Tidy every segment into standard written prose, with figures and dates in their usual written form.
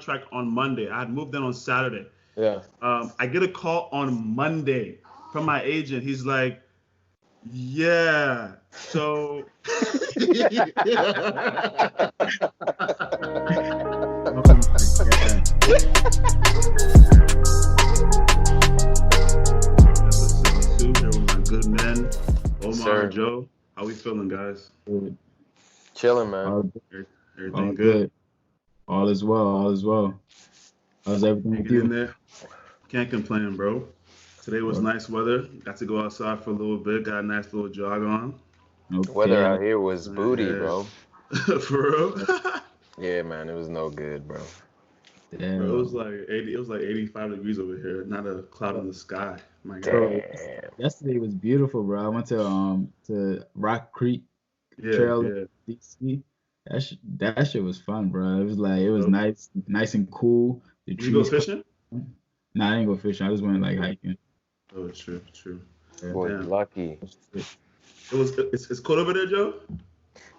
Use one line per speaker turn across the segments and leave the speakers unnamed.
contract on Monday. I had moved in on Saturday.
Yeah.
I get a call on Monday from my agent. He's like, yeah, so
Oh my God.
episode 2 here with my good men, Omar
Sir.
and Joe. How we feeling, guys?
Good.
Chilling, man.
All, all
Everything good?
good. All is well. All is well. How's everything with
Hanging in
you?
there. Can't complain, bro. Today was
What?
nice weather. Got to go outside for a little bit. Got a nice little jog on.
The weather
Okay.
out here was booty,
Yeah.
bro.
For real?
Yeah, man, it was no good, bro.
Damn.
Bro, it was like 80. It was like 85 degrees over here. Not a cloud in the sky. My God.
Bro,
Damn.
yesterday was beautiful, bro. I went to Rock Creek
Yeah,
Trail
yeah.
in DC. That shit was fun, bro. It was
Dope.
nice and cool. The
Did you go
trees.
fishing?
Nah, I didn't go fishing. I just went like hiking.
Oh, true.
Yeah.
Boy,
Damn.
lucky.
It's cold over there, Joe?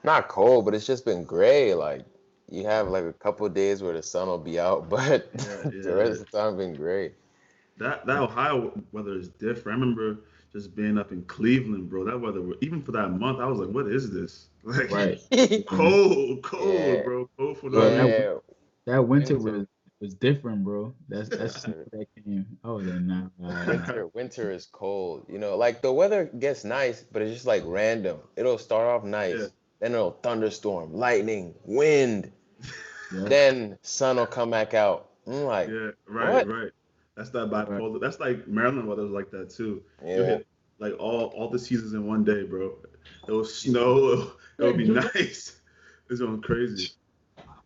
Not cold, but it's just been gray. Like, you have like a couple of days where the sun will be out, but the rest of the time been gray.
That Ohio weather is different. I remember just being up in Cleveland, bro. That weather, even for that month, I was like, what is this? Like,
Right.
cold,
Yeah.
bro. Cold for no
Bro,
reason.
Yeah.
That winter
Winter.
was different, bro. That's snow that came. Oh, then nah.
Winter is cold. You know, like the weather gets nice, but it's just like random. It'll start off nice,
Yeah.
then it'll thunderstorm, lightning, wind,
Yeah.
then sun will come back out. I'm like,
Yeah,
What?
right. That's that bipolar. That's like Maryland weather was like that too. You
yeah,
hit like all the seasons in one day, bro. It was snow. It would be nice. It's going crazy.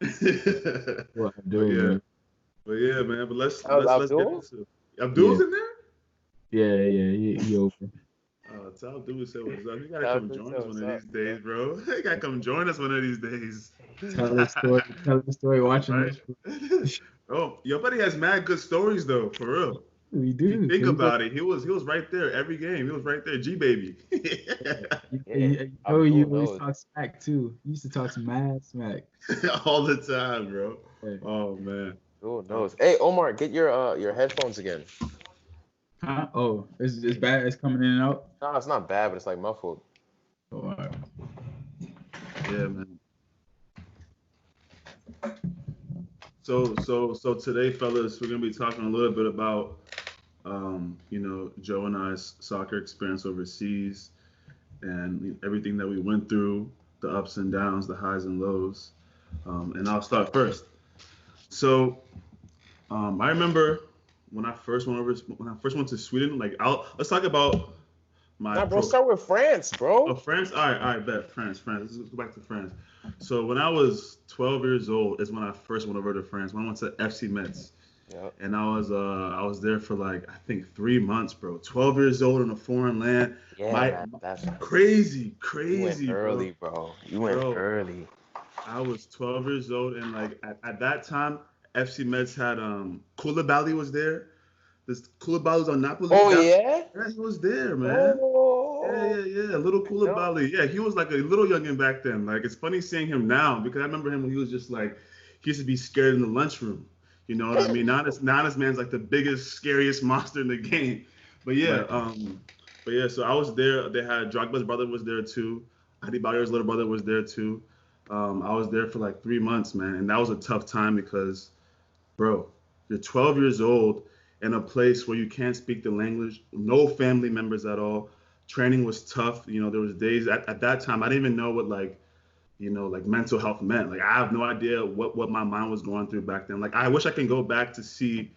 What I
But
do,
yeah,
man.
man. But let's
How's
get
Abdul?
into Abdul's
Yeah.
in there.
Yeah, he open.
Tell Abdul say what's up. You gotta
Tell
come
Abdul
join
say
us
what's
one of
up.
these days, bro. You gotta come join us one of these days.
Tell the story watching
Right?
this.
Oh, your buddy has mad good stories though, for real.
We
If you
do.
think
So
about it, he was right there every game. He was right there, G baby.
you
Abdul
always
knows.
talk smack too. You used to talk some mad smack.
All the time, bro.
Yeah.
Oh man.
Who knows? Hey, Omar, get your headphones again.
Huh? Oh, it's bad. It's coming in and out.
No, it's not bad, but it's like muffled.
Oh, all right.
Yeah, man. So today, fellas, we're gonna be talking a little bit about, Joe and I's soccer experience overseas, and everything that we went through, the ups and downs, the highs and lows. And I'll start first. So, I remember when I first went to Sweden. Like, let's talk about my.
Nah, bro, start with France, bro.
Oh, France. All right, bet France. Let's go back to France. So when I was 12 years old is when I first went over to France. When I went to FC Metz,
Yep.
and I was there for like I think 3 months, bro. 12 years old in a foreign land.
Yeah,
My-
that's
Crazy,
you went
bro.
early, bro. You went
Bro.
early.
I was 12 years old, and like at that time, FC Metz had Koulibaly was there. This Koulibaly was on Napoli.
Oh yeah.
Yeah, he was there, man.
Oh.
Yeah. Little Koulibaly. Yeah, he was like a little youngin' back then. Like, it's funny seeing him now because I remember him when he was just like, he used to be scared in the lunchroom. You know what I mean? Now this man's like the biggest, scariest monster in the game. But yeah, so I was there. They had Drogba's brother was there too. Adebayor's little brother was there too. I was there for like 3 months, man, and that was a tough time because, bro, you're 12 years old in a place where you can't speak the language, no family members at all. Training was tough. You know, there was days at that time I didn't even know what like mental health meant. Like, I have no idea what my mind was going through back then. Like, I wish I can go back to see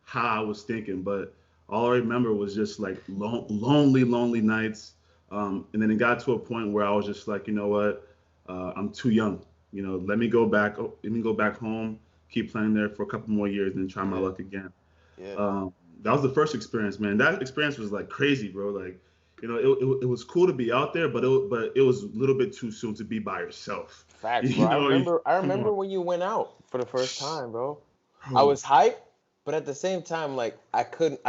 how I was thinking, but all I remember was just like lonely nights. And then it got to a point where I was just like, you know what, I'm too young. You know, let me go back home, keep playing there for a couple more years, and then try my luck again.
Yeah.
That was the first experience, man. That experience was like crazy, bro. Like, you know, it was cool to be out there, but it was a little bit too soon to be by yourself.
Facts,
You
bro.
know,
I remember when you went out for the first time, bro. I was hyped, but at the same time, like I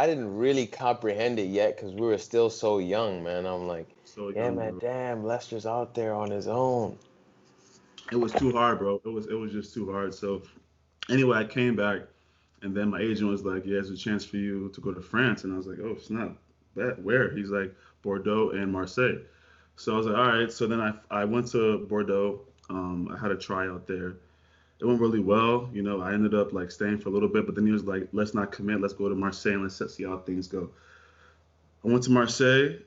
didn't really comprehend it yet because we were still so young, man. I'm like,
so
yeah,
young,
man,
bro.
damn, Lester's out there on his own.
It was too hard, bro. It was just too hard. So Anyway, I came back, and then my agent was like, "Yeah, there's a chance for you to go to France," and I was like, "Oh, snap! Bet where?" He's like, "Bordeaux and Marseille." So I was like, "All right." So then I went to Bordeaux. I had a tryout there. It went really well. I ended up like staying for a little bit, but then he was like, "Let's not commit. Let's go to Marseille and let's see how things go." I went to Marseille.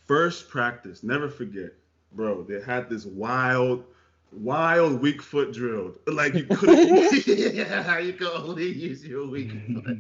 First practice, never forget, bro. They had this wild weak foot drill. Like you couldn't, yeah, you could only use your weak foot.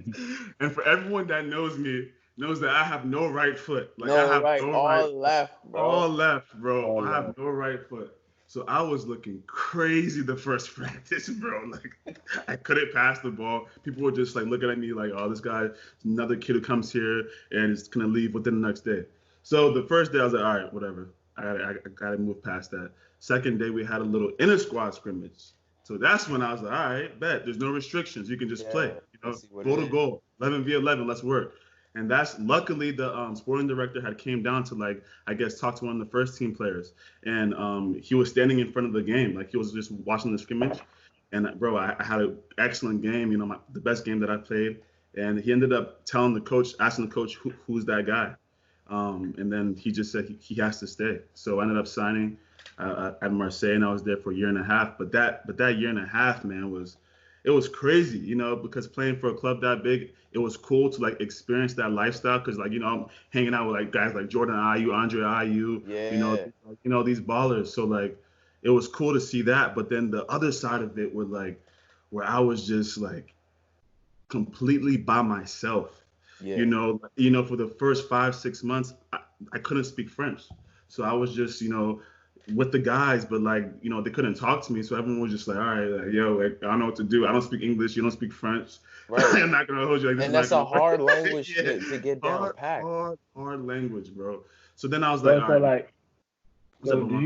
And for everyone that knows me, knows that I have no right foot. Like I
No,
have
right.
no right,
All left,
all
bro.
left, bro.
All
I have
left.
no right foot. So I was looking crazy the first practice, bro. Like I couldn't pass the ball. People were just like looking at me like, "Oh, this guy, another kid who comes here and is gonna leave within the next day." So the first day I was like, "All right, whatever. I gotta move past that." Second day we had a little inter squad scrimmage. So that's when I was like, "All right, bet. There's no restrictions. You can just play.
Yeah. Let's see what
Goal
it
to
is.
goal, 11v11. Let's work." And that's luckily the sporting director had came down to like I guess talk to one of the first team players, and he was standing in front of the game, like he was just watching the scrimmage. And bro, I had an excellent game, the best game that I played. And he ended up telling the coach, asking the coach who's that guy, and then he just said he has to stay. So I ended up signing at Marseille, and I was there for a year and a half. But that year and a half, man, it was crazy, because playing for a club that big, it was cool to like experience that lifestyle. Because like I'm hanging out with like guys like Jordan Ayew, Andre Ayew,
Yeah.
these ballers. So like it was cool to see that. But then the other side of it was like where I was just like completely by myself.
Yeah.
For the first 5 6 months, I couldn't speak French, so I was just with the guys, but like they couldn't talk to me, so everyone was just like, all right, like, yo, like, I don't know what to do. I don't speak English. You don't speak French.
Right.
I'm not gonna hold you like this.
And
Is not
that's a
gonna work.
hard language
Yeah,
to get down
hard,
packed.
hard language, bro. So then I was like,
So,
all
so
right,
like,
what's up,
so
Omar?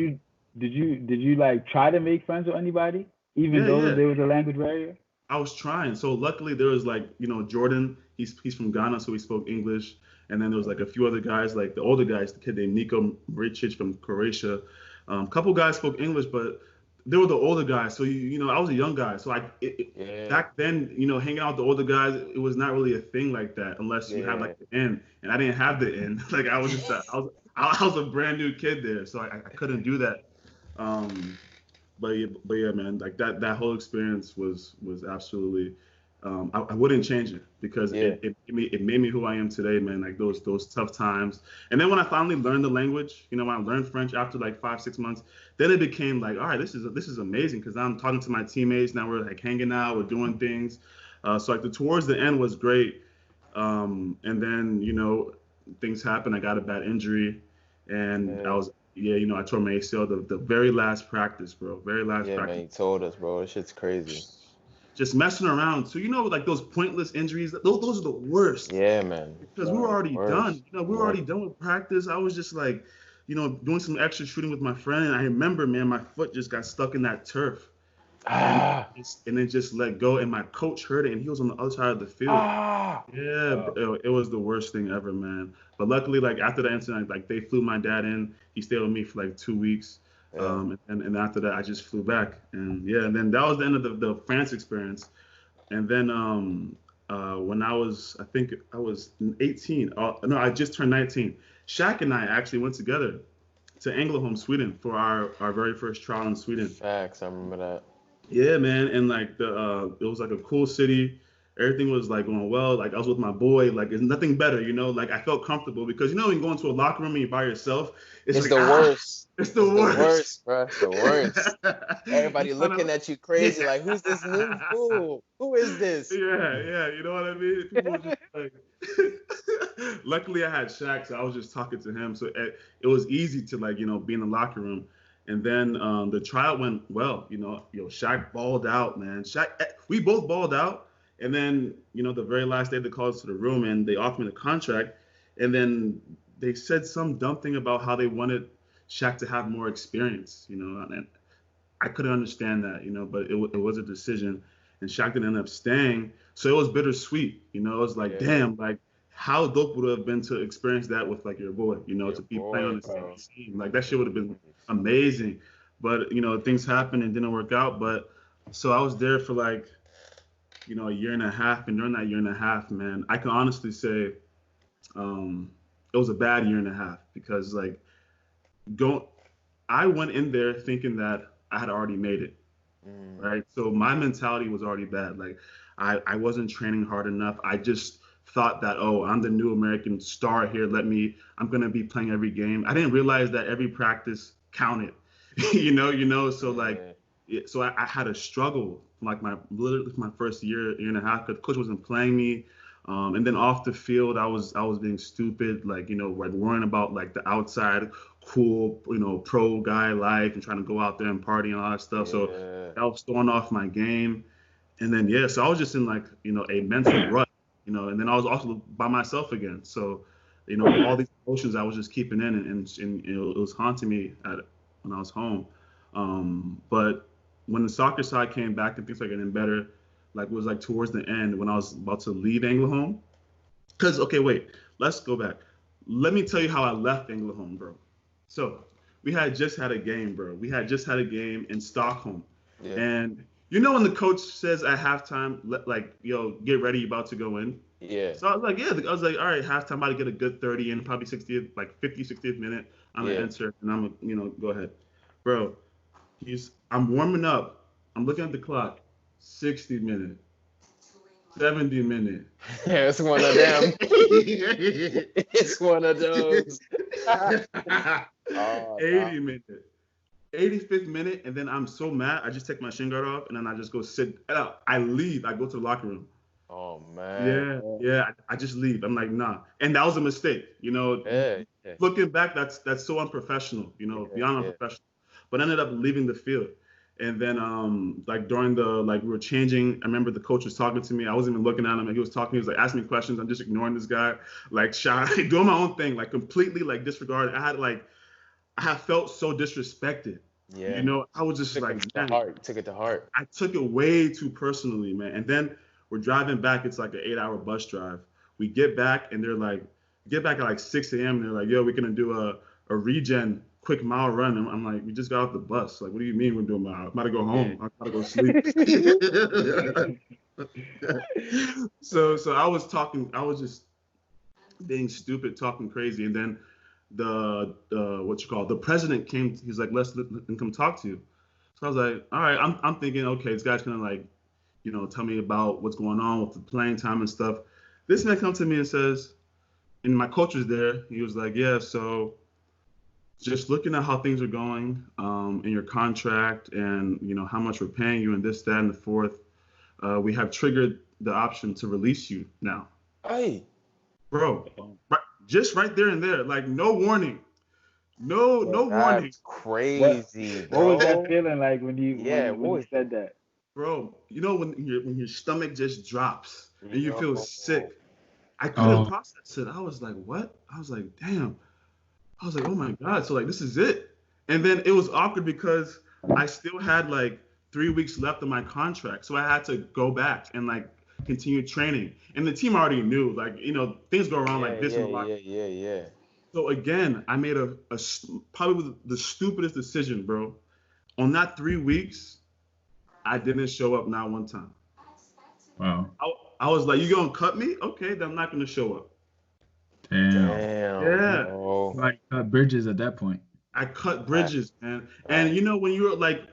did you like try to make friends with anybody, even
Yeah,
though
yeah.
there was a language barrier?
I was trying. So luckily there was like, Jordan, he's from Ghana, so he spoke English. And then there was like a few other guys, like the older guys, the kid named Niko Mricic from Croatia. Couple guys spoke English, but they were the older guys. So I was a young guy. So
Yeah.
back then, hanging out with the older guys, it was not really a thing like that unless you had
Yeah.
like the in. And I didn't have the in. Like I was a brand new kid there, so I couldn't do that. Um, but yeah, man, like that whole experience was absolutely. I wouldn't change it because
Yeah.
it made me who I am today, man. Like those tough times, and then when I finally learned the language, when I learned French after like 5 6 months, then it became like, all right, this is amazing because I'm talking to my teammates now. We're like hanging out, we're doing things. So like towards the end was great, and then things happened. I got a bad injury, and I
Yeah.
was yeah, I tore my ACL the very last practice, bro. Very last
Yeah, man,
practice.
you told us, bro. This shit's crazy.
Just messing around. So like those pointless injuries, those are the worst.
Yeah, man.
Because we were already
Worse.
done. We were
Yep.
already done with practice. I was just like, doing some extra shooting with my friend. And I remember, man, my foot just got stuck in that turf. And
Ah.
it just let go. And my coach heard it, and he was on the other side of the field.
Ah.
Yeah, bro, it was the worst thing ever, man. But luckily, like after the incident, like they flew my dad in. He stayed with me for like 2 weeks.
Yeah.
And after that, I just flew back. And yeah, and then that was the end of the France experience. And then when I think I was 18. No, I just turned 19. Shaq and I actually went together to Ängelholm, Sweden, for our very first trial in Sweden.
Facts. I remember that.
Yeah, man, and like it was like a cool city. Everything was like going well. Like I was with my boy. Like it's nothing better, Like I felt comfortable because when you go into a locker room and you're by yourself, it's
It's
like
the worst.
it's the
It's the
worst.
worst, bro. It's the worst. Everybody
You kinda-
looking at you crazy, like, who's this new fool? Who is this?
Yeah, you know what I mean? People were just like, luckily I had Shaq, so I was just talking to him, so it was easy to like be in the locker room. And then the trial went well. Shaq balled out, man. We both balled out. And then the very last day they called us to the room and they offered me the contract. And then they said some dumb thing about how they wanted Shaq to have more experience. And I couldn't understand that. But it was a decision, and Shaq didn't end up staying. So it was bittersweet. It was like,
Yeah.
damn, like how dope would it have been to experience that with like your boy, to be playing on the
Bro.
same team. Like that shit would have been amazing. But things happened and didn't work out. But so I was there for like a year and a half, and during that year and a half, man, I can honestly say it was a bad year and a half because like go I went in there thinking that I had already made it, right? So my mentality was already bad. Like I wasn't training hard enough. I just thought that, oh, I'm the new American star here. I'm gonna be playing every game. I didn't realize that every practice counted. So like so I had a struggle like literally my first year and a half because coach wasn't playing me. And then off the field, I was being stupid, like like worrying about like the outside cool, pro guy life and trying to go out there and party and all that stuff. So that was throwing off my game. And then so I was just in like a mental rut, and then I was also by myself again. So all these emotions I was just keeping in, and it was haunting me when I was home. But when the soccer side came back and things were getting better, like it was like towards the end when I was about to leave Home. Because okay, wait, let's go back. Let me tell you how I left Home, bro. So we had just had a game, bro. We had just had a game in Stockholm, and when the coach says at halftime, like, yo, get ready, you're about to go in.
Yeah.
So I was like, all right, halftime, about to get a good 30 in, probably 60th, like 50, 60th minute. I'm gonna enter and I'm gonna, go ahead, bro. I'm warming up. I'm looking at the clock. 60 minute, 70 minute.
Yeah, it's one of them. It's one of those.
80 minute, 85th minute, and then I'm so mad. I just take my shin guard off and then I just go sit. I leave. I go to the locker room.
Oh man.
Yeah. I just leave. I'm like, nah, and that was a mistake. Looking back, that's so unprofessional. Beyond unprofessional. But I ended up leaving the field. And then, like during we were changing. I remember the coach was talking to me. I wasn't even looking at him. He was talking. He was like asking me questions. I'm just ignoring this guy, like shy, doing my own thing, like completely like disregarded. I had felt so disrespected.
Yeah.
I was just
took
like,
it to heart.
I took it way too personally, man. And then we're driving back. It's like an 8-hour bus drive. We get back and they're like, get back at like 6 a.m. And they're like, yo, we're gonna do a regen quick mile run. And I'm like, we just got off the bus. Like, what do you mean we're doing mile? I'm about to go home. I'm about to go sleep. So I was talking. I was just being stupid, talking crazy. And then the president came. He's like, let him come talk to you. So I was like, all right. I'm thinking, okay, this guy's gonna like, tell me about what's going on with the playing time and stuff. This man comes to me and says, and my coach was there. He was like, yeah, so just looking at how things are going in your contract and, how much we're paying you and this, that, and the fourth, we have triggered the option to release you now.
Hey.
Bro, just right there and there, like no warning. No warning.
Crazy,
bro. What was that feeling like when you said that?
Bro, when your stomach just drops and you feel sick. I couldn't process it. I was like, what? I was like, damn. I was like, oh my God. So like, this is it. And then it was awkward because I still had like 3 weeks left of my contract. So I had to go back and like continue training. And the team already knew, like, things go around like this.
Yeah.
So again, I made a probably the stupidest decision, bro. On that 3 weeks, I didn't show up not one time.
Wow.
I was like, you gonna cut me? Okay, then I'm not gonna show up.
Damn.
Yeah.
No.
Like cut bridges at that point.
I cut bridges, man. And when you were like,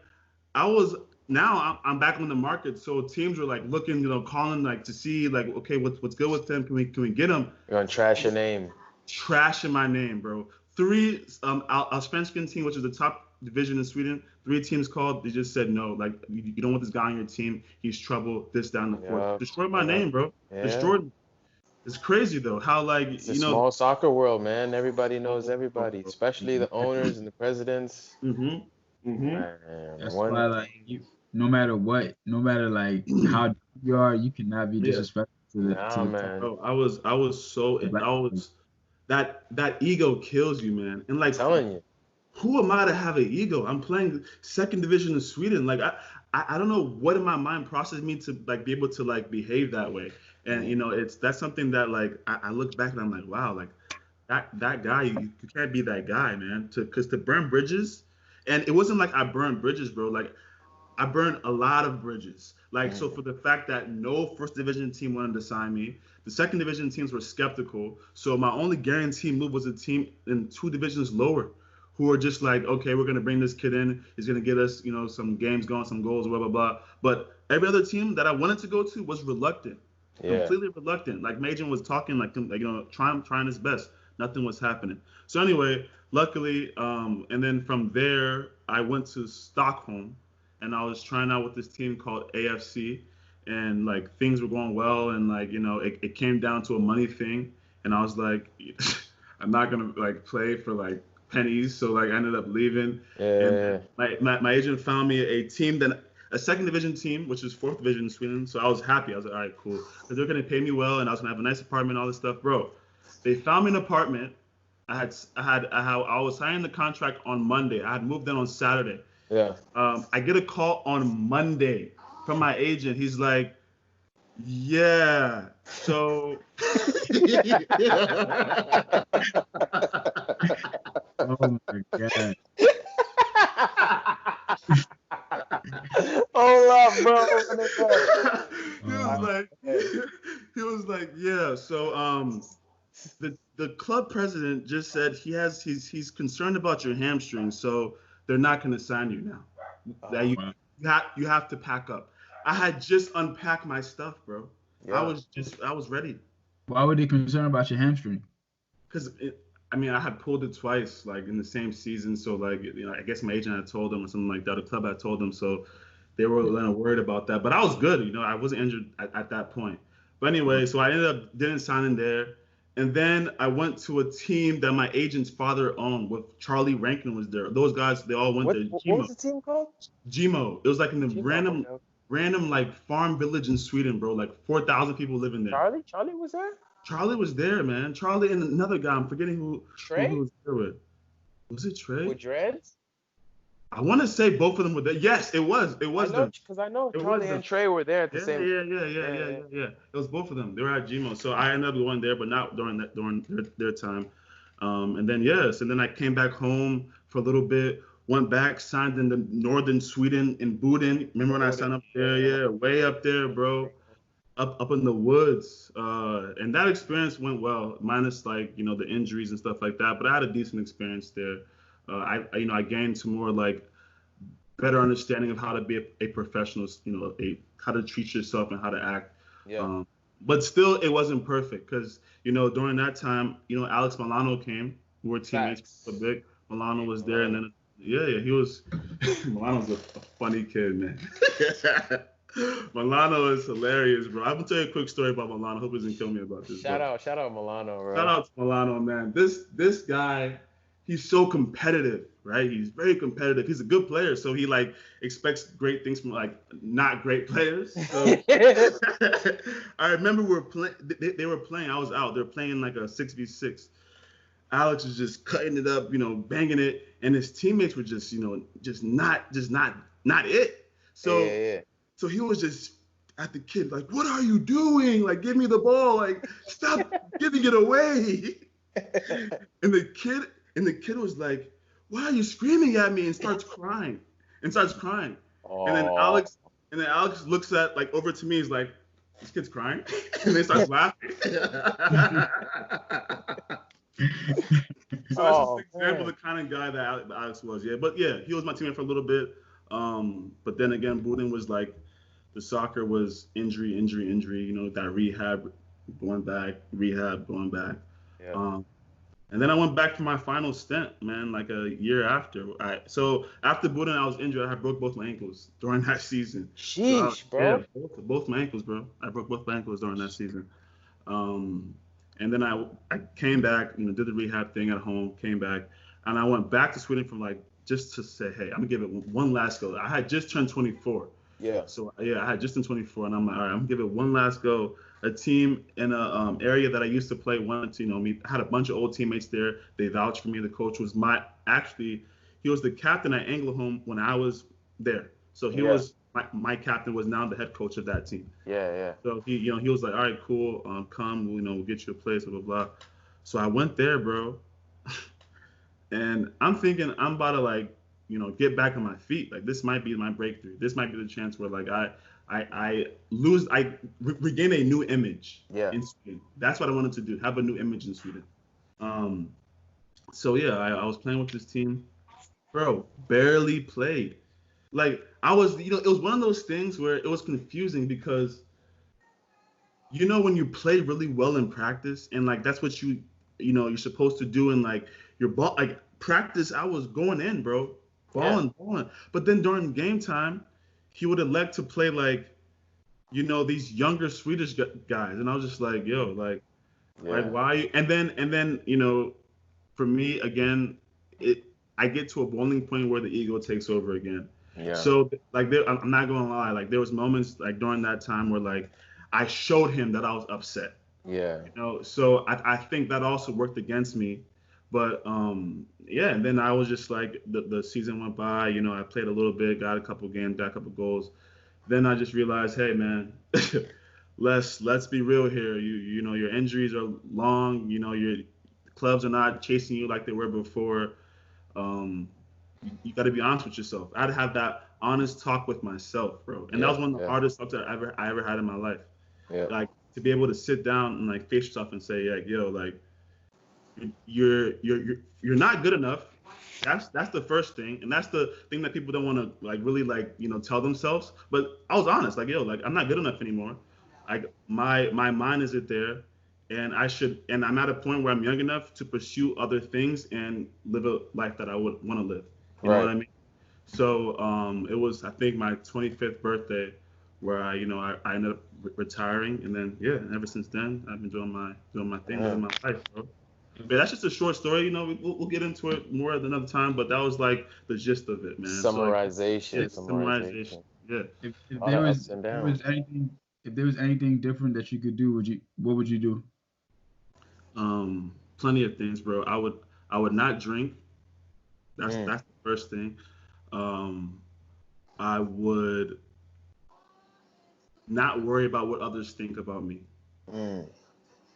I'm back on the market, so teams were like looking, calling like to see like, okay, what's good with them? Can we get them?
You're gonna trash your name.
Trashing my name, bro. 3 Allsvenskan team, which is the top division in Sweden, 3 teams called. They just said no. Like, you don't want this guy on your team. He's trouble. This, down, the fourth. Destroyed my name, bro.
Yeah.
Destroyed me. It's crazy though how like
it's a small soccer world, man. Everybody knows everybody, especially the owners and the presidents.
Man,
that's why like no matter like how you are, you cannot be disrespectful to the
man.
Bro, I was that ego kills you, man. And like,
I'm telling you,
who am I to have an ego? I'm playing second division in Sweden. Like I don't know what in my mind processed me to like be able to like behave that way. And that's something that like I look back and I'm like, wow, like that guy, you can't be that guy, man. Because to burn bridges, and it wasn't like I burned bridges, bro. Like I burned a lot of bridges. Like, so for the fact that no first division team wanted to sign me, the second division teams were skeptical. So my only guaranteed move was a team in 2 divisions lower who were just like, okay, we're going to bring this kid in. He's going to get us, some games going, some goals, blah, blah, blah. But every other team that I wanted to go to was reluctant, completely reluctant. Like, my agent was talking, trying his best. Nothing was happening. So anyway, luckily, and then from there, I went to Stockholm, and I was trying out with this team called AFC, and like things were going well, and like it came down to a money thing, and I was like, I'm not gonna like play for like pennies, so like I ended up leaving. And my agent found me a second division team, which is 4th division in Sweden. So I was happy. I was like, all right, cool, because they're gonna pay me well, and I was gonna have a nice apartment, all this stuff, bro. They found me an apartment. I was signing the contract on Monday. I had moved in on Saturday.
Yeah.
I get a call on Monday from my agent. He's like, yeah, so.
Oh my God.
Hold up, bro.
He was like, yeah, so the club president just said he's concerned about your hamstring, so they're not going to sign you now. You have to pack up. I had just unpacked my stuff, bro. Yeah. I was ready.
Why were they concerned about your hamstring?
Because I had pulled it twice, like in the same season. So like, I guess my agent had told them or something like that. The club had told them, so they were a little worried about that. But I was good, I wasn't injured at that point. But anyway, so I ended up didn't sign in there. And then I went to a team that my agent's father owned with Charlie Rankin was there. Those guys, they all went there.
What was the team called?
Gmo. It was like in the random like farm village in Sweden, bro. Like 4,000 people living there.
Charlie was there?
Charlie was there, man. Charlie and another guy. I'm forgetting who
Trey?
Who was there with. Was it Trey?
With dreads?
I want to say both of them were there. Yes, it was. It was them.
Because I know Charlie and Trey were there at the same time.
Yeah. It was both of them. They were at Gmo. So I ended up going there, but not during their time. And then I came back home for a little bit. Went back, signed in the northern Sweden in Boden. Remember when I signed up there? Yeah, way up there, bro. Up in the woods. And that experience went well, minus like, the injuries and stuff like that. But I had a decent experience there. I gained some more like better understanding of how to be a professional, how to treat yourself and how to act.
Yeah.
But still, it wasn't perfect because, during that time, Alex Milano came. We were teammates a bit. Milano was there, and then he was. Milano's a funny kid, man. Milano is hilarious, bro. I'm gonna tell you a quick story about Milano. Hope he doesn't kill me about this.
Shout out Milano, bro.
Shout out to Milano, man. This guy, he's so competitive, right? He's very competitive. He's a good player, so he like expects great things from like not great players. So I remember they were playing. I was out. They're playing like a 6v6. Alex was just cutting it up, banging it, and his teammates were just not it. So so he was just at the kid like, "What are you doing? Like, give me the ball! Like, stop giving it away!" And the kid was like, "Why are you screaming at me?" And starts crying. Oh. And then Alex looks at like over to me. He's like, "This kid's crying," and then starts laughing. So that's just an example of the kind of guy that Alex was. Yeah, but yeah, he was my teammate for a little bit. But then again, Boden was like, the soccer was injury. That rehab, going back. Yeah. And then I went back for my final stint, man, like a year after. So after Boden, I was injured. I broke both my ankles during that season.
Sheesh, bro.
Yeah, both my ankles, bro. I broke both my ankles during that season. And then I came back, did the rehab thing at home, came back, and I went back to Sweden for like, just to say, hey, I'm gonna give it one last go. I had just turned 24.
Yeah.
So I had just turned 24, and I'm like, all right, I'm gonna give it one last go. A team in a area that I used to play wanted to, me. I had a bunch of old teammates there. They vouched for me. The coach was he was the captain at Ängelholm when I was there. So he was my captain was now the head coach of that team.
Yeah.
So he was like, all right, cool, come, we'll get you a place, blah, blah, blah. So I went there, bro. And I'm thinking I'm about to like get back on my feet. Like this might be my breakthrough. This might be the chance where like I regain a new image in Sweden. That's what I wanted to do. Have a new image in Sweden. So yeah, I was playing with this team, bro. Barely played. Like I was, it was one of those things where it was confusing because, when you play really well in practice and like that's what you're supposed to do in like your ball, like practice. I was going in, bro, balling. But then during game time, he would elect to play like, these younger Swedish guys, and I was just like, yo, like why? And then for me again, I get to a boiling point where the ego takes over again.
Yeah.
So like I'm not gonna lie, like there was moments like during that time where like I showed him that I was upset.
Yeah.
So I think that also worked against me. But yeah, and then I was just like the season went by, I played a little bit, got a couple games, got a couple goals. Then I just realized, hey man, let's be real here. Your injuries are long, your clubs are not chasing you like they were before. You got to be honest with yourself. I had to have that honest talk with myself, bro. And that was one of the hardest talks that I ever had in my life.
Yeah.
Like to be able to sit down and like face yourself and say, like, yo, like you're not good enough. That's the first thing, and that's the thing that people don't want to like really like tell themselves. But I was honest, like, yo, like I'm not good enough anymore. Like my mind isn't there. And I'm at a point where I'm young enough to pursue other things and live a life that I would want to live. You know what I mean? So it was, I think, my 25th birthday where I ended up retiring, and then and ever since then I've been doing my thing, living my life, bro. But that's just a short story. We'll get into it more at another time. But that was like the gist of it, man.
Summarization.
Summarization. Yeah.
If there was anything different that you could do, what would you do?
Plenty of things, bro. I would not drink. That's the first thing. I would not worry about what others think about me.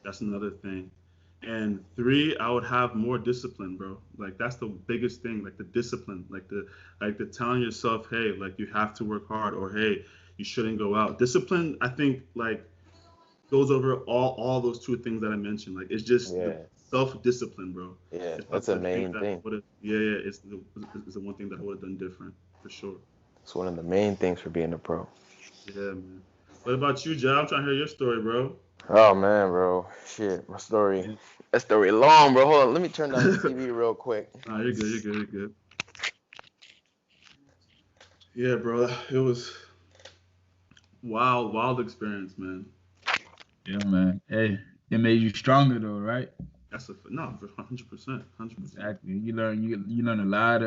That's another thing. And 3, I would have more discipline, bro. Like that's the biggest thing, like the discipline, like the telling yourself, hey, like you have to work hard, or hey, you shouldn't go out. Discipline, I think, like goes over all those 2 things that I mentioned. Like it's just self-discipline, bro.
Yeah, that's the main thing.
It's the one thing that I would have done different, for sure.
It's one of the main things for being a pro.
Yeah, man. What about you, Ja? I'm trying to hear your story, bro.
Oh man, bro. Shit, my story. That story long, bro. Hold on, let me turn down the TV real quick.
Nah, you're good. Yeah, bro. It was wild experience, man.
Yeah, man. Hey, it made you stronger though, right?
That's 100%.
Exactly. You learn a lot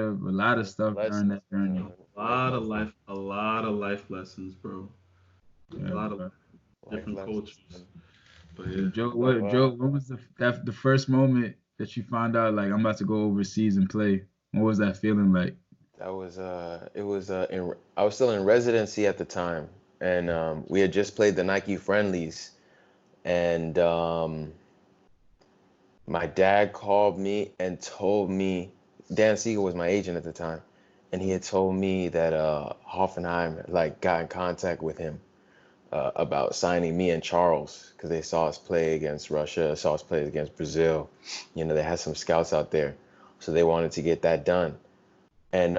of stuff during that journey.
A lot of life lessons, bro.
Yeah,
a lot of different cultures. But yeah.
Joe, what was the first moment that you found out like I'm about to go overseas and play? What was that feeling like?
That was I was still in residency at the time, and we had just played the Nike friendlies, and my dad called me and told me, Dan Siegel was my agent at the time, and he had told me that Hoffenheim like got in contact with him about signing me and Charles, because they saw us play against Russia, saw us play against Brazil. They had some scouts out there, so they wanted to get that done. And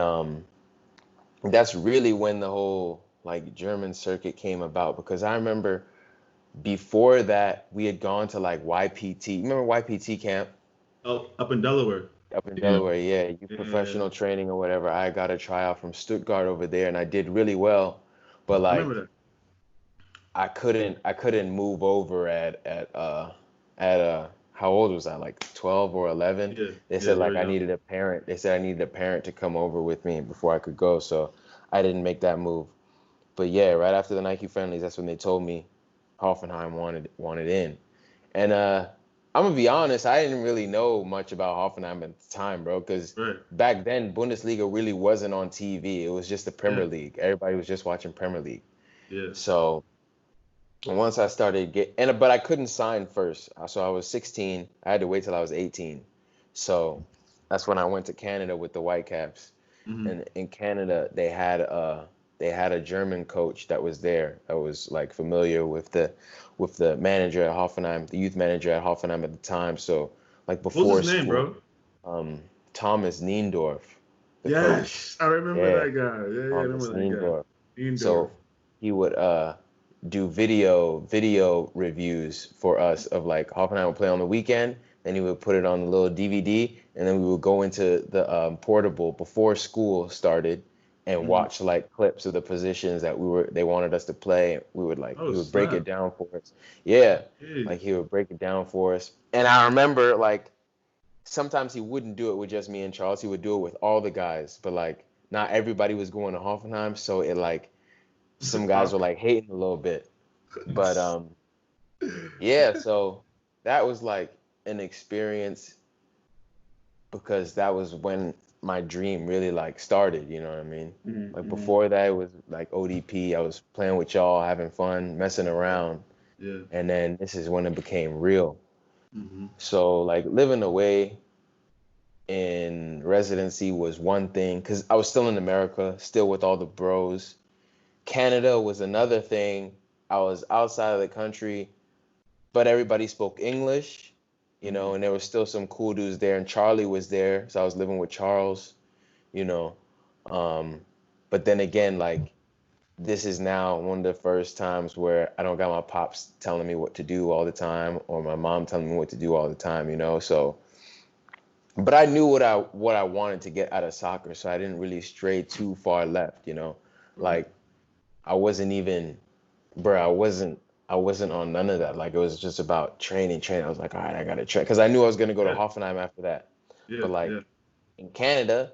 that's really when the whole like German circuit came about, because I remember before that we had gone to like YPT. Remember YPT camp?
Oh, up in Delaware.
Delaware, professional training or whatever. I got a tryout from Stuttgart over there, and I did really well, but like I couldn't move over at how old was I? Like 12 or 11.
Yeah,
they said I needed a parent. They said I needed a parent to come over with me before I could go, so I didn't make that move. But yeah, right after the Nike friendlies, that's when they told me Hoffenheim wanted in. And I'm gonna be honest, I didn't really know much about Hoffenheim at the time, bro, because back then Bundesliga really wasn't on TV. It was just the Premier League. Everybody was just watching Premier League.
Yeah.
So once I started but I couldn't sign first. So I was 16. I had to wait till I was 18. So that's when I went to Canada with the Whitecaps. And in Canada, they had a German coach that was there that was like familiar with the manager at Hoffenheim, the youth manager at Hoffenheim at the time. So like before
What's his name,
school,
bro?
Thomas Niendorf, the
Yes,
coach.
I remember
Yeah,
that guy. Yeah, I
Thomas
remember that
Niendorf.
guy. Niendorf.
So he would do video reviews for us of like Hoffenheim would play on the weekend, then he would put it on a little DVD, and then we would go into the portable before school started and watch like clips of the positions that they wanted us to play. We would like he would break it down for us. Yeah, like he would break it down for us. And I remember like sometimes he wouldn't do it with just me and Charles. He would do it with all the guys, but like not everybody was going to Hoffenheim, so it like some guys were like hating a little bit. But yeah, so that was like an experience because that was when my dream really like started, you know what I mean? Like before that it was like ODP, I was playing with y'all, having fun, messing around.
Yeah.
And then this is when it became real. So like living away in residency was one thing because I was still in America, still with all the bros. Canada was another thing. I was outside of the country, but everybody spoke English, you know, and there was still some cool dudes there. And Charlie was there, so I was living with Charles, you know. But then again, like, this is now one of the first times where I don't got my pops telling me what to do all the time or my mom telling me what to do all the time, you know. So, but I knew what I wanted to get out of soccer, so I didn't really stray too far left, you know. Like, I wasn't even, bro, I wasn't on none of that. Like, it was just about training. I was like, all right, I got to train. Because I knew I was going to go to Hoffenheim after that. But, like, in Canada,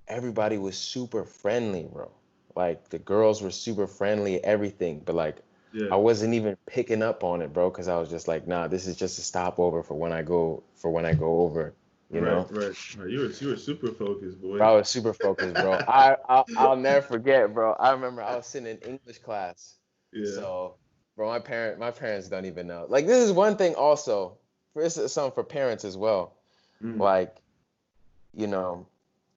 everybody was super friendly, bro. Like, the girls were super friendly, everything. But, like, I wasn't even picking up on it, bro, because I was just like, nah, this is just a stopover for when I go over. You know?
Right. You were super focused, boy.
Bro, I was super focused, bro. I'll never forget, bro. I remember I was sitting in English class. Yeah. So, bro, my parents don't even know. Like, this is one thing also. This is something for parents as well. Like, you know,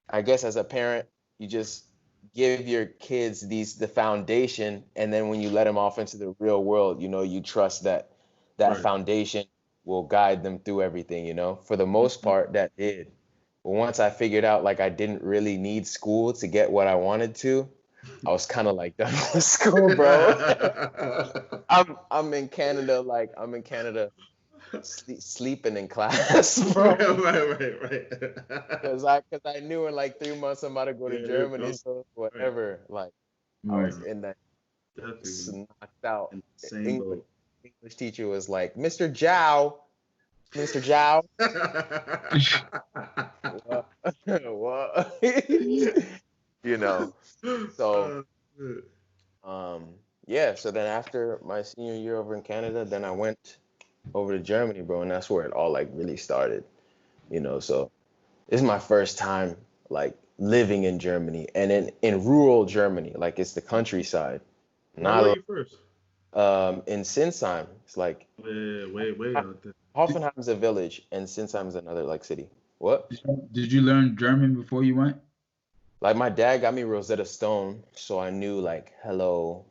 I guess as a parent, you just give your kids the foundation, and then when you let them off into the real world, you know, you trust that foundation will guide them through everything, you know. For the most part, that did. But once I figured out like I didn't really need school to get what I wanted to, I was kind of like done with school, bro. I'm in Canada, sleeping in class, bro.
Right.
Because I knew in like 3 months I'm about to go to Germany, so whatever. Like I was in that, knocked out. English teacher was like, Mr. Zhao. What? You know. So yeah, so then after my senior year over in Canada, then I went over to Germany, bro, and that's where it all like really started. You know, so this is my first time like living in Germany and in rural Germany, like it's the countryside.
Where were you first?
In Sinsheim. It's like
way out there.
Hoffenheim's a village and Sinsheim's another like city. What?
Did you learn German before you went?
Like my dad got me Rosetta Stone, so I knew like hello,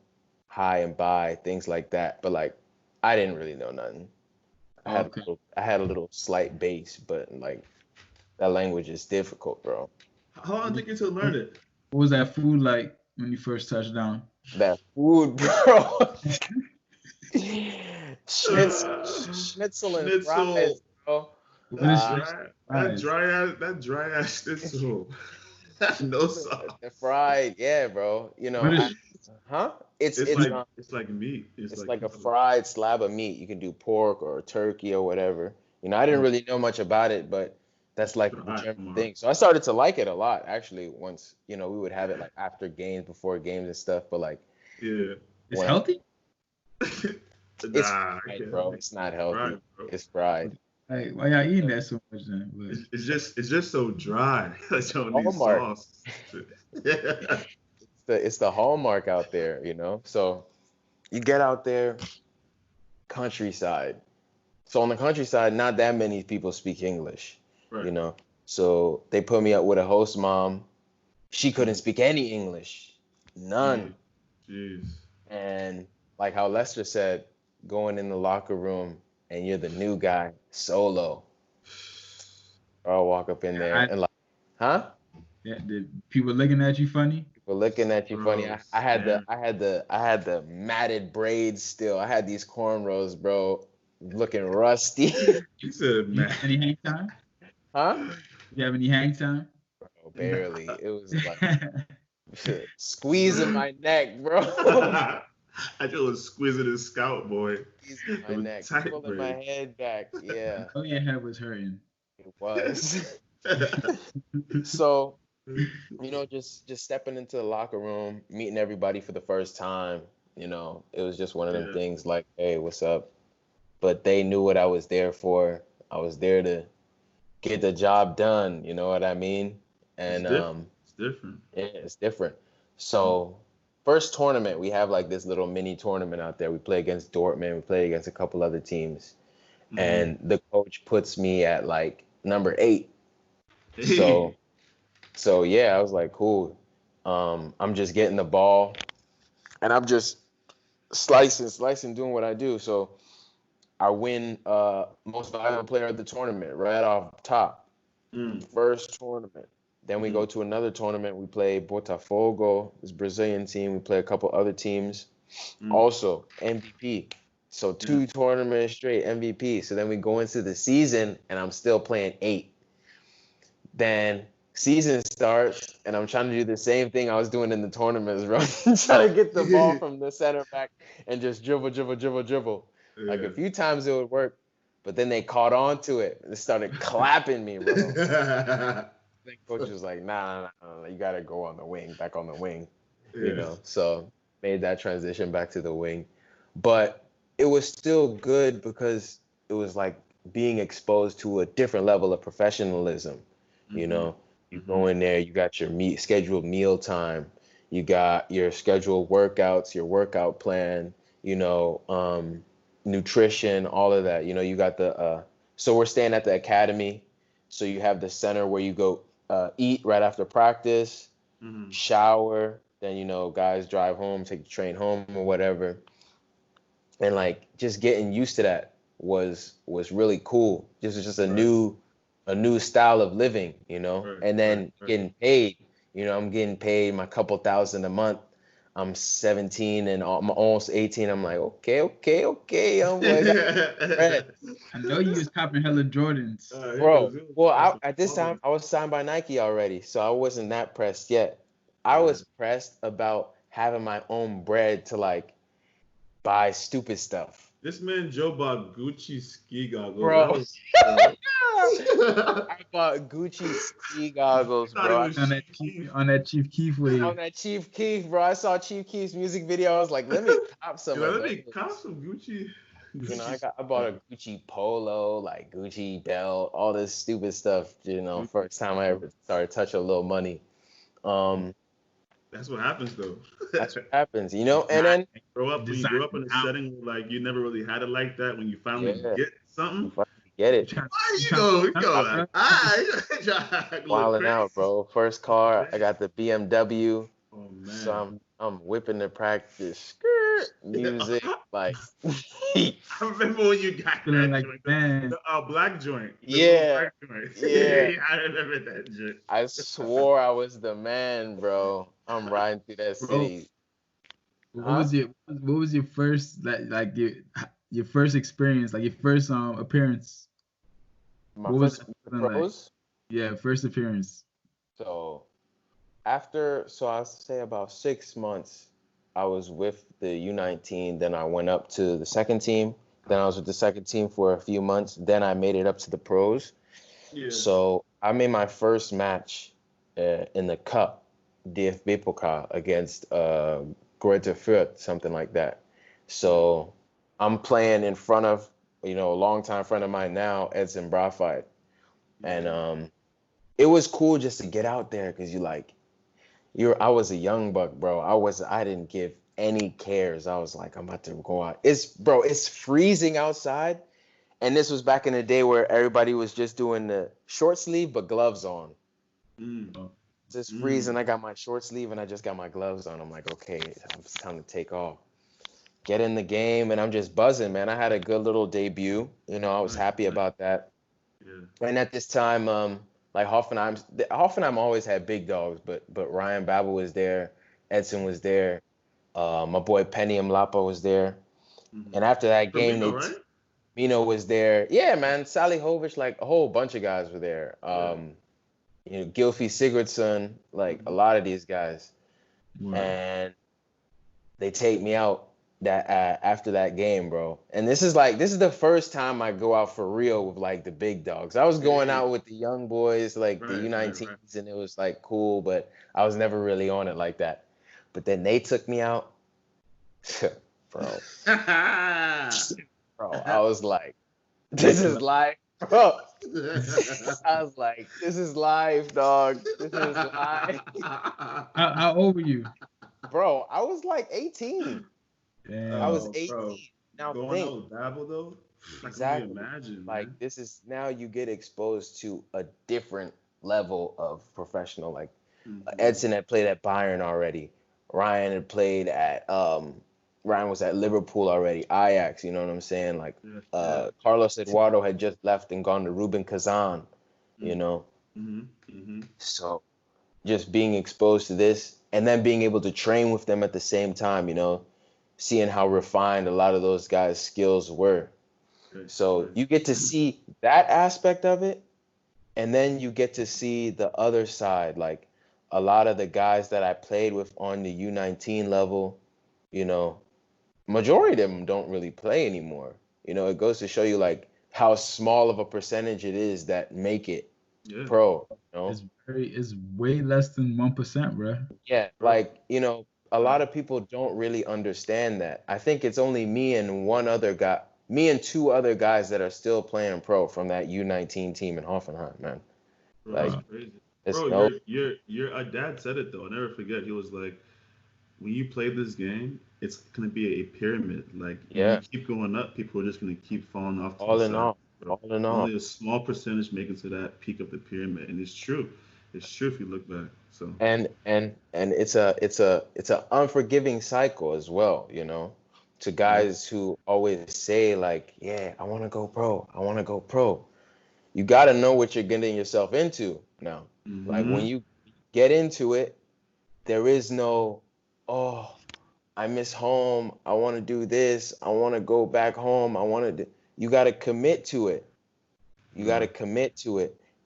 hi, and bye, things like that. But like I didn't really know nothing. I had a little slight base, but like that language is difficult, bro.
How long did it take you to learn it?
What was that food like when you first touched down?
That food, bro. Schnitzel and fries, bro.
That dry ass schnitzel. No sauce.
The fried, yeah, bro. You know, It's
like meat.
It's like a fried slab of meat. You can do pork or turkey or whatever. You know, I didn't really know much about it, but that's like the German thing. So I started to like it a lot, actually. Once, you know, we would have it like after games, before games and stuff. But like,
it's healthy.
It's fried, bro. It's not healthy. It's fried.
Hey, why y'all eating that so much then? But
it's just so dry. It's don't need sauce.
It's the hallmark out there, you know. So you get out there, countryside. So on the countryside, not that many people speak English, you know. So they put me up with a host mom, She couldn't speak any English, none.
Jeez.
And like how Lester said, going in the locker room and you're the new guy solo. I'll walk up in there and like, huh?
Yeah, the people looking at you funny.
People looking at you funny. I had the matted braids still. I had these cornrows, bro, looking rusty.
You said, man.
Any hang time?
Huh?
You have any hang time?
Bro, barely. It was like squeezing my neck, bro.
I just was squeezing his scalp, boy.
Squeezing my neck, pulling my head back. Yeah.
Oh, your head was hurting.
It was. So, just stepping into the locker room, meeting everybody for the first time, it was just one of them things like, hey, what's up? But they knew what I was there for. I was there to get the job done, you know what I mean? And
it's different.
Yeah, it's different. So, first tournament, we have like this little mini tournament out there. We play against Dortmund, we play against a couple other teams. Mm-hmm. And the coach puts me at like number 8. So yeah, I was like, cool. I'm just getting the ball and I'm just slicing, doing what I do. So I win most valuable player of the tournament right off top. First tournament. Then we go to another tournament. We play Botafogo, this Brazilian team. We play a couple other teams. Also MVP. So 2 tournaments straight MVP. So then we go into the season and I'm still playing 8. Then season starts and I'm trying to do the same thing I was doing in the tournaments, bro. Trying to get the ball from the center back and just dribble. Yeah. Like a few times it would work, but then they caught on to it and started clapping me, bro. The coach was like, nah, you got to go on the wing, back on the wing, So made that transition back to the wing. But it was still good because it was like being exposed to a different level of professionalism. You go in there, you got your scheduled meal time, you got your scheduled workouts, your workout plan, nutrition, all of that. You got so we're staying at the academy. So you have the center where you go eat right after practice, shower, then, guys drive home, take the train home or whatever. And like just getting used to that was really cool. This was just a new style of living, and then getting paid, I'm getting paid my couple thousand a month. I'm 17 and I'm almost 18. I'm like, okay. I'm like,
I know you was copping hella Jordans.
Bro, well, at this time, I was signed by Nike already, so I wasn't that pressed yet. I was pressed about having my own bread to like buy stupid stuff.
This man Joe bought Gucci ski goggles.
Bro. I bought Gucci ski goggles, bro.
On that Chief Keef wave.
On that Chief Keef, bro. I saw Chief Keef's music video. I was like, let me cop some.
Let me cop some Gucci.
I bought a Gucci polo, like Gucci belt, all this stupid stuff. First time I ever started touching a little money.
That's what happens, though.
That's what happens, and then
you grow up in a setting where, like, you never really had it like that. When you finally get something,
get it.
You go.
Wilding out, bro. First car, I got the BMW.
Oh man.
So I'm whipping the practice music, like.
I remember when you got that
like,
joint,
man.
the black joint.
Yeah.
Black joint.
Yeah.
I remember that joint.
I swore I was the man, bro. I'm riding through that city.
What was your first your first experience, like your first appearance?
Pros?
Yeah, first appearance.
So I'll say about 6 months, I was with the U19. Then I went up to the second team. Then I was with the second team for a few months. Then I made it up to the pros. Yeah. So I made my first match in the cup, DFB Pokal, against Greuther Fürth, something like that. So I'm playing in front of, a longtime friend of mine now, Edson Brafite. And it was cool just to get out there because I was a young buck, bro. I didn't give any cares. I was like, I'm about to go out. It's freezing outside. And this was back in the day where everybody was just doing the short sleeve, but gloves on. It's freezing. I got my short sleeve and I just got my gloves on. I'm like, okay, it's time to take off. Get in the game, and I'm just buzzing, man. I had a good little debut. I was happy about that.
Yeah.
And at this time, like Hoffenheim always had big dogs, but Ryan Babel was there, Edson was there, my boy Penny Mlapa was there, and after that game,
Firmino, right?
Mino was there. Yeah, man, Sally Hovich, like a whole bunch of guys were there. Gylfi Sigurdsson, like a lot of these guys, and they take me out that after that game, bro. And this is the first time I go out for real with like the big dogs. I was going out with the young boys, like the U19s, and it was like cool, but I was never really on it like that. But then they took me out, bro. Bro, I was like, this is life, bro. I was like, this is life, dog. This is life.
How old were you?
Bro, I was like 18.
Damn.
I was 18.
Bro.
Now
going out with Babel though.
Exactly.
Imagine,
like
man.
This is now you get exposed to a different level of professional. Like Edson had played at Bayern already. Ryan had played at Ryan was at Liverpool already, Ajax. You know what I'm saying? Like Carlos Eduardo had just left and gone to Rubin Kazan. So just being exposed to this and then being able to train with them at the same time, seeing how refined a lot of those guys' skills were. So you get to see that aspect of it, and then you get to see the other side, like a lot of the guys that I played with on the U19 level, majority of them don't really play anymore. It goes to show you like how small of a percentage it is that make it pro.
It's way less than 1%, bro.
Yeah, like a lot of people don't really understand that. I think it's only me and two other guys that are still playing pro from that U19 team in Hoffenheim, man.
Bro, that's crazy. Bro, your dad said it though. I'll never forget. He was like, when you play this game, it's gonna be a pyramid. Like when you keep going up, people are just gonna keep falling off.
All in all.
Only a small percentage make it to that peak of the pyramid, and it's true. It's true if you look back. So
and it's a unforgiving cycle as well, to guys who always say like, yeah, I want to go pro. You got to know what you're getting yourself into now. Like when you get into it, there is no, oh, I miss home. I want to do this. I want to go back home. You got to commit to it.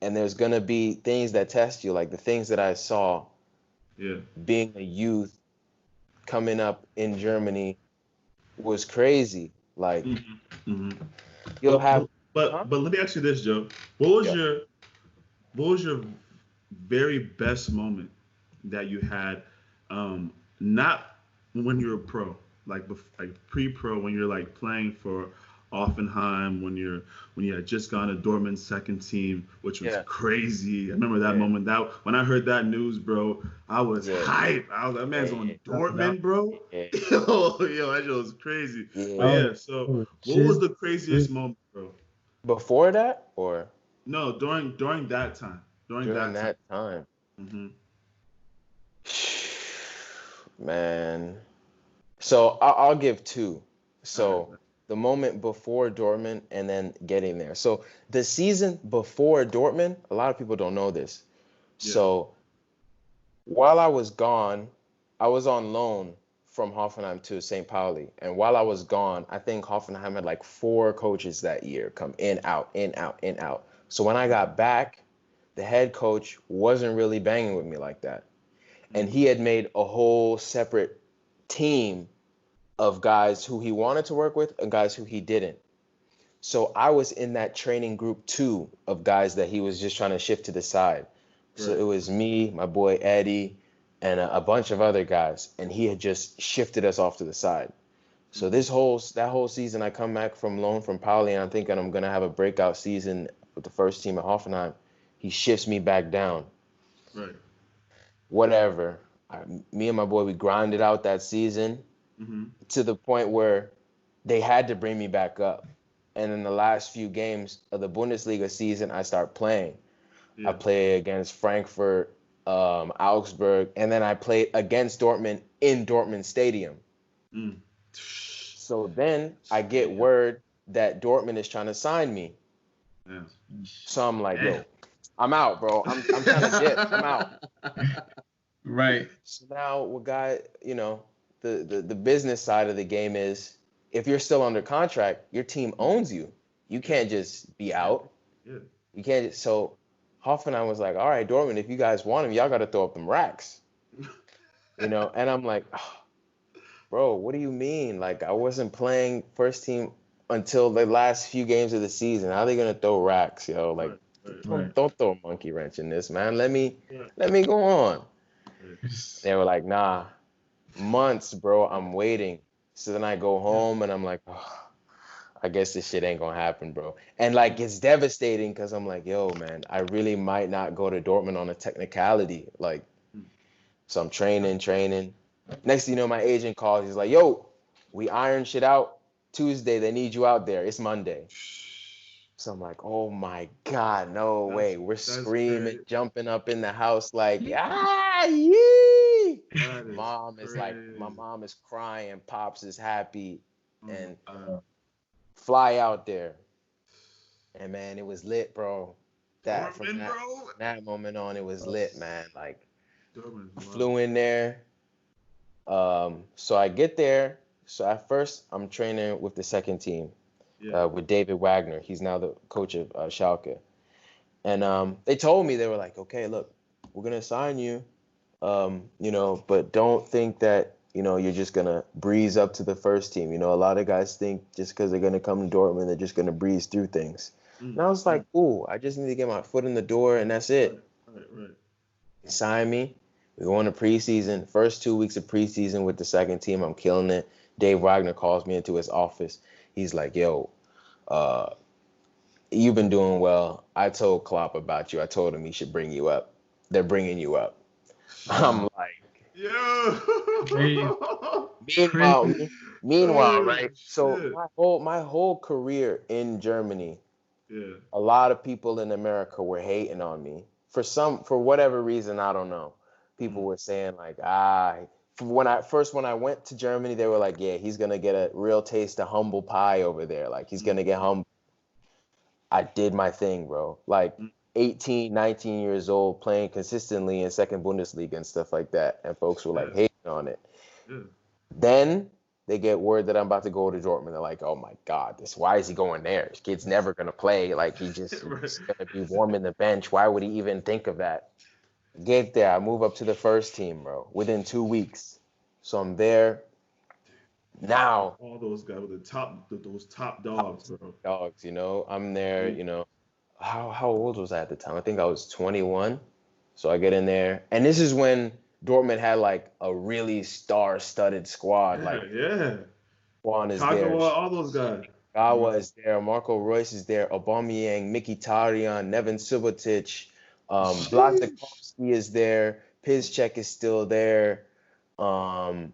And there's going to be things that test you, like the things that I saw being a youth coming up in Germany was crazy. Like, you'll have...
But let me ask you this, Joe. What was your very best moment that you had, not when you were pro, like pre-pro, when you're like playing for Offenheim, when you had just gone to Dortmund's second team, which was crazy. I remember that moment. That when I heard that news, bro, I was hyped. I was like, man's on Dortmund, bro. Yo, that shit was crazy. So what was the craziest moment, bro?
Before that, or
no, during that time. During that
time. Man. So I'll give two. So the moment before Dortmund and then getting there. So the season before Dortmund, a lot of people don't know this. So while I was gone, I was on loan from Hoffenheim to St. Pauli. And while I was gone, I think Hoffenheim had like 4 coaches that year come in, out. So when I got back, the head coach wasn't really banging with me like that. And he had made a whole separate team of guys who he wanted to work with and guys who he didn't. So I was in that training group too of guys that he was just trying to shift to the side. So it was me, my boy Eddie, and a bunch of other guys, and he had just shifted us off to the side. So that whole season, I come back from loan from Pauli, and I'm thinking I'm gonna have a breakout season with the first team at Hoffenheim. He shifts me back down.
Right.
Whatever. Me and my boy, we grinded out that season to the point where they had to bring me back up. And in the last few games of the Bundesliga season, I start playing. I play against Frankfurt, Augsburg, and then I played against Dortmund in Dortmund Stadium.
Mm.
So then I get word that Dortmund is trying to sign me.
Yeah.
So I'm like, yo, I'm out, bro. I'm trying to dip. I'm out.
Right.
So now what the business side of the game is, if you're still under contract, your team owns you. You can't just be out.
Yeah.
You can't. So Hoffenheim was like, all right, Dortmund, if you guys want him, y'all got to throw up them racks. And I'm like, oh, bro, what do you mean? Like, I wasn't playing first team until the last few games of the season. How are they gonna throw racks, yo? Like, don't throw a monkey wrench in this, man. Let me go on. They were like, nah, months, bro. I'm waiting. So then I go home and I'm like, oh, I guess this shit ain't gonna happen, bro. And like, it's devastating because I'm like, yo, man, I really might not go to Dortmund on a technicality. Like, so I'm training. Next thing you know, my agent calls. He's like, yo, we iron shit out. Tuesday, they need you out there. It's Monday. So I'm like, oh my God, no way. We're screaming,
crazy.
Jumping up in the house like, yee! My mom is crying, Pops is happy, and fly out there. And man, it was lit, bro. From that moment on, it was lit, man. Like, flew in there. So I get there. So at first, I'm training with the second team, with David Wagner. He's now the coach of Schalke. And they told me, they were like, okay, look, we're gonna sign you, but don't think that you're just gonna breeze up to the first team. A lot of guys think just because they're gonna come to Dortmund, they're just gonna breeze through things. And I was like, ooh, I just need to get my foot in the door, and that's it.
Right.
Sign me. We go into preseason. First 2 weeks of preseason with the second team, I'm killing it. Dave Wagner calls me into his office. He's like, yo, you've been doing well. I told Klopp about you. I told him he should bring you up. They're bringing you up. I'm like,
yo.
Meanwhile, right? So my whole career in Germany, a lot of people in America were hating on me for whatever reason. I don't know. People were saying like, when I went to Germany, they were like, yeah, he's gonna get a real taste of humble pie over there. Like, he's gonna get humble. I did my thing, bro. Like 18, 19 years old, playing consistently in second Bundesliga and stuff like that. And folks were like hating on it. Then they get word that I'm about to go to Dortmund. They're like, oh my God, why is he going there? This kid's never going to play. Like, he's just going to be warming the bench. Why would he even think of that? Get there. I move up to the first team, bro, within 2 weeks. So I'm there. Now,
all those guys with those top dogs, bro.
Dogs, I'm there, how old was I at the time? I think I was 21. So I get in there. And this is when Dortmund had like a really star-studded squad. Juan is there.
All those guys.
Gawa is there. Marco Reus is there. Aubameyang, Mkhitaryan, Neven Subotic, Blaszczykowski is there. Piszczek is still there. Man,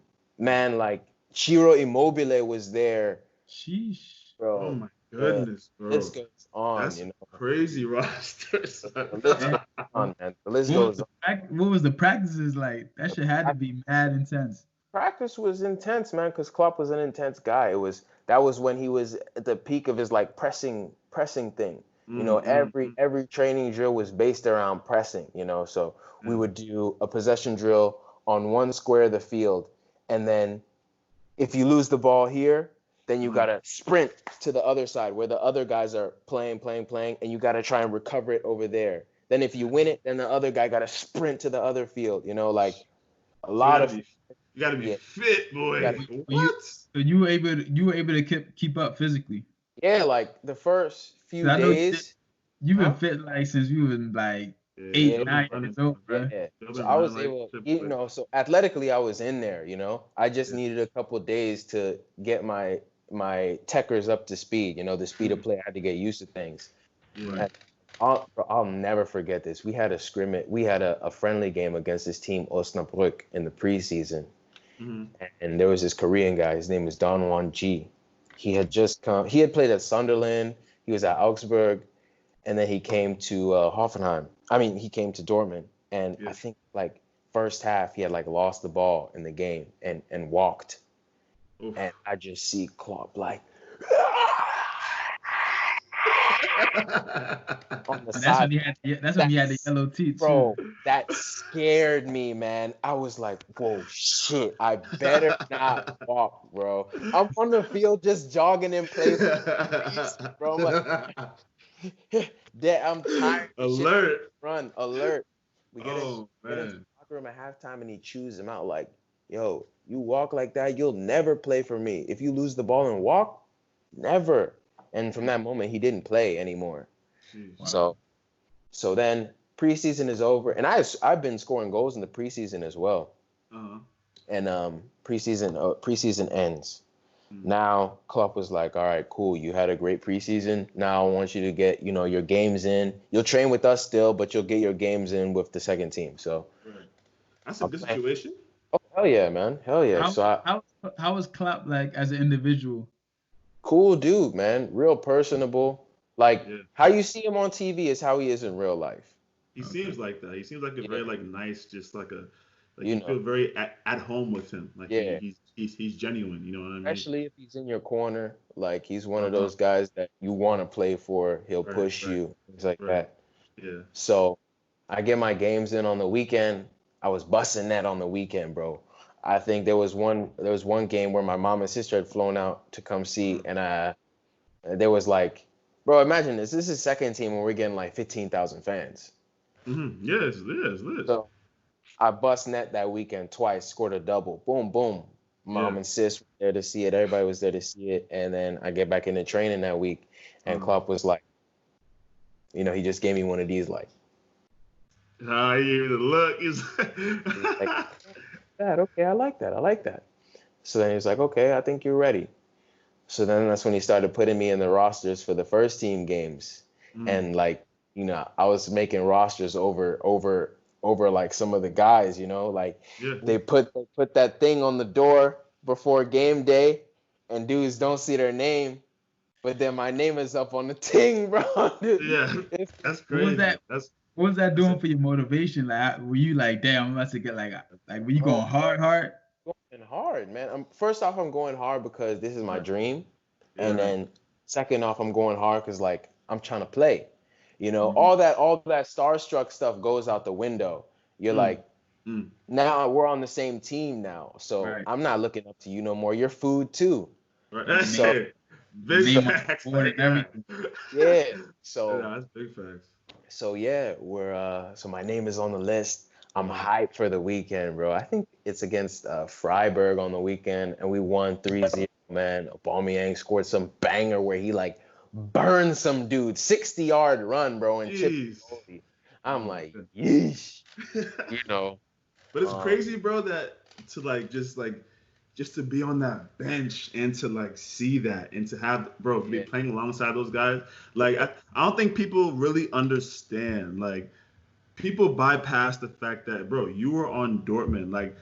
like, Ciro Immobile was there.
Sheesh.
Bro.
Oh my goodness, bro.
This goes on,
That's crazy roster.
The list goes on, man. The list goes on.
What was the practices like? That shit had to be mad intense.
Practice was intense, man, because Klopp was an intense guy. That was when he was at the peak of his like pressing thing. Every training drill was based around pressing, so we would do a possession drill on one square of the field, and then if you lose the ball here, then you gotta sprint to the other side where the other guys are playing, and you gotta try and recover it over there. Then if you win it, then the other guy gotta sprint to the other field. Like a lot of.
You gotta be fit, boy. What?
So you were able to keep up physically?
Yeah, like the first few days.
You've been fit like since you were like 8, 9 years old, bro.
Yeah. So I was able, so athletically I was in there, I just needed a couple of days to get my techers up to speed, the speed of play. I had to get used to things.
Right.
I'll never forget this. We had a friendly game against this team, Osnabrück, in the preseason. And there was this Korean guy. His name was Don Won Ji. He had just come. He had played at Sunderland. He was at Augsburg, and then he came to Hoffenheim. He came to Dortmund. And I think like first half he had like lost the ball in the game and walked. Oof. And I just see Klopp like on the side.
That's when he had the yellow teeth,
bro, too. That scared me, man. I was like, whoa, shit, I better not walk, bro. I'm on the field just jogging in place, bro. I'm like, I'm tired.
Alert.
Run, alert. We get into the locker room at halftime, and he chews him out like, yo, you walk like that, you'll never play for me. If you lose the ball and walk, never. And from that moment, he didn't play anymore. Wow. So then preseason is over, and I've been scoring goals in the preseason as well. Uh-huh. And preseason ends. Mm-hmm. Now Klopp was like, all right, cool. You had a great preseason. Now I want you to get your games in. You'll train with us still, but you'll get your games in with the second team. So
that's a good situation.
Oh hell yeah, man, hell yeah.
How was Klopp like as an individual?
Cool dude, man. Real personable. Like how you see him on TV is how he is in real life.
He seems like that. He seems like a very like nice, just like a you feel very at home with him. Like he's genuine. You know what I mean?
Especially if he's in your corner. Like he's one of those guys that you want to play for. He'll push you, things like that.
Yeah.
So I get my games in on the weekend. I was busting that on the weekend, bro. I think there was one game where my mom and sister had flown out to come see, and there was like, bro, imagine this. This is second team when we're getting like 15,000 fans.
Mm-hmm. Yes, it is.
So I bust net that weekend twice, scored a double. Boom, boom. Mom and sis were there to see it. Everybody was there to see it. And then I get back into training that week, and Klopp was like, he just gave me one of these like.
I hear the look. He's
like, Dad, okay, I like that. So then he was like, okay, I think you're ready. So then that's when he started putting me in the rosters for the first team games. And like, I was making rosters over like some of the guys, like they put that thing on the door before game day and dudes don't see their name, but then my name is up on the thing, bro.
Yeah, that's crazy.
What was that doing for your motivation? Like, were you like, damn, I'm about to get like were you going hard?
Going hard, man. First off, I'm going hard because this is my dream. And then second off, I'm going hard because like I'm trying to play. All that starstruck stuff goes out the window. You're like, now we're on the same team now. So I'm not looking up to you no more. You're food too.
Right. So big facts.
Yeah. So
that's big facts.
So so my name is on the list. I'm hyped for the weekend, bro. I think it's against Freiburg on the weekend, and we won 3-0, man. Aubameyang scored some banger where he like burned some dude, 60-yard run, bro, and chipped. I'm like, yeesh.
But it's crazy, bro, that to like just to be on that bench and to like see that and to have be playing alongside those guys. Like I don't think people really understand. Like people bypass the fact that, bro, you were on Dortmund. Like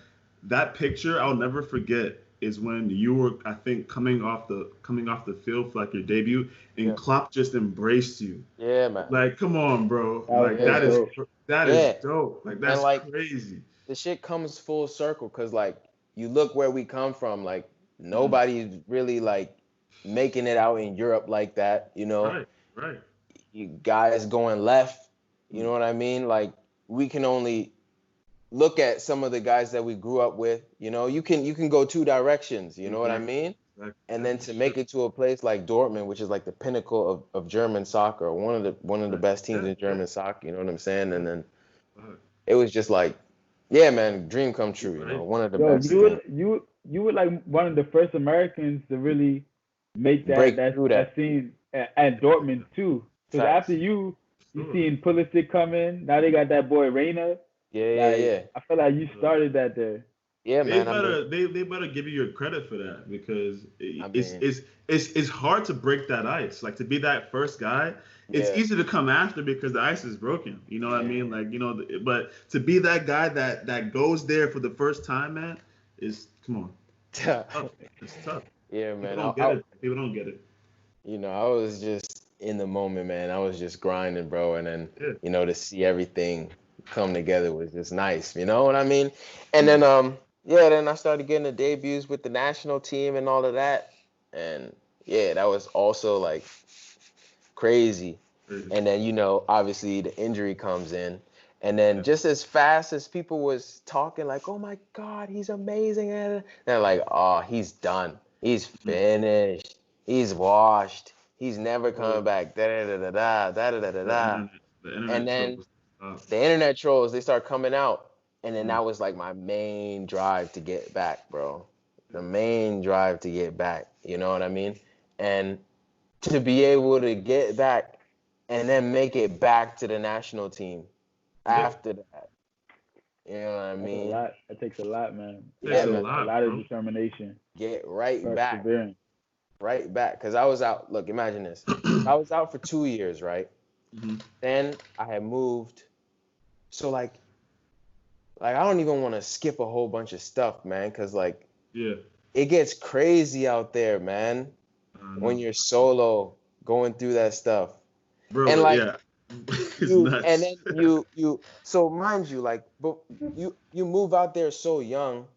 that picture I'll never forget is when you were, I think, coming off the field for like your debut, and Klopp just embraced you.
Yeah, man.
Like, come on, bro. Like that is dope. Like that's crazy.
The shit comes full circle because like you look where we come from. Like nobody's really like making it out in Europe like that.
Right.
You guys going left. You know what I mean? Like we can only look at some of the guys that we grew up with. You can go two directions. You know what I mean? Exactly. And then to make it to a place like Dortmund, which is like the pinnacle of German soccer, one of the best teams in German soccer. You know what I'm saying? And then it was just like, yeah, man, dream come true. One of the best.
You were like one of the first Americans to really make that scene at Dortmund too. Because after you seen Pulisic come in. Now they got that boy Reina.
Yeah.
I feel like you started that there.
Yeah, man.
They better give you your credit for that because it's hard to break that ice. Like to be that first guy, it's easy to come after because the ice is broken. You know what I mean? Like but to be that guy that goes there for the first time, man, is come on. It's tough.
Yeah, man.
People don't get it.
I was just in the moment, man. I was just grinding, bro, and then to see everything come together was just nice. You know what I mean? And then then I started getting the debuts with the national team and all of that. And yeah, that was also like crazy. And then, obviously the injury comes in. And then just as fast as people was talking like, oh my God, he's amazing. And they're like, oh, he's done. He's finished. He's washed. He's never coming back. Da-da-da-da-da. And then the internet trolls, they start coming out. And then that was like my main drive to get back, bro. The main drive to get back. You know what I mean? And to be able to get back and then make it back to the national team after that. You know what I mean?
That takes a lot, man.
It takes a
lot of determination.
Get right back. Right back. Because I was out. Look, imagine this. I was out for 2 years, right? Mm-hmm. Then I had moved. So, like I don't even want to skip a whole bunch of stuff, man. Because, it gets crazy out there, man. When you're solo going through that stuff.
Bro,
and and then you so mind you, but you move out there so young.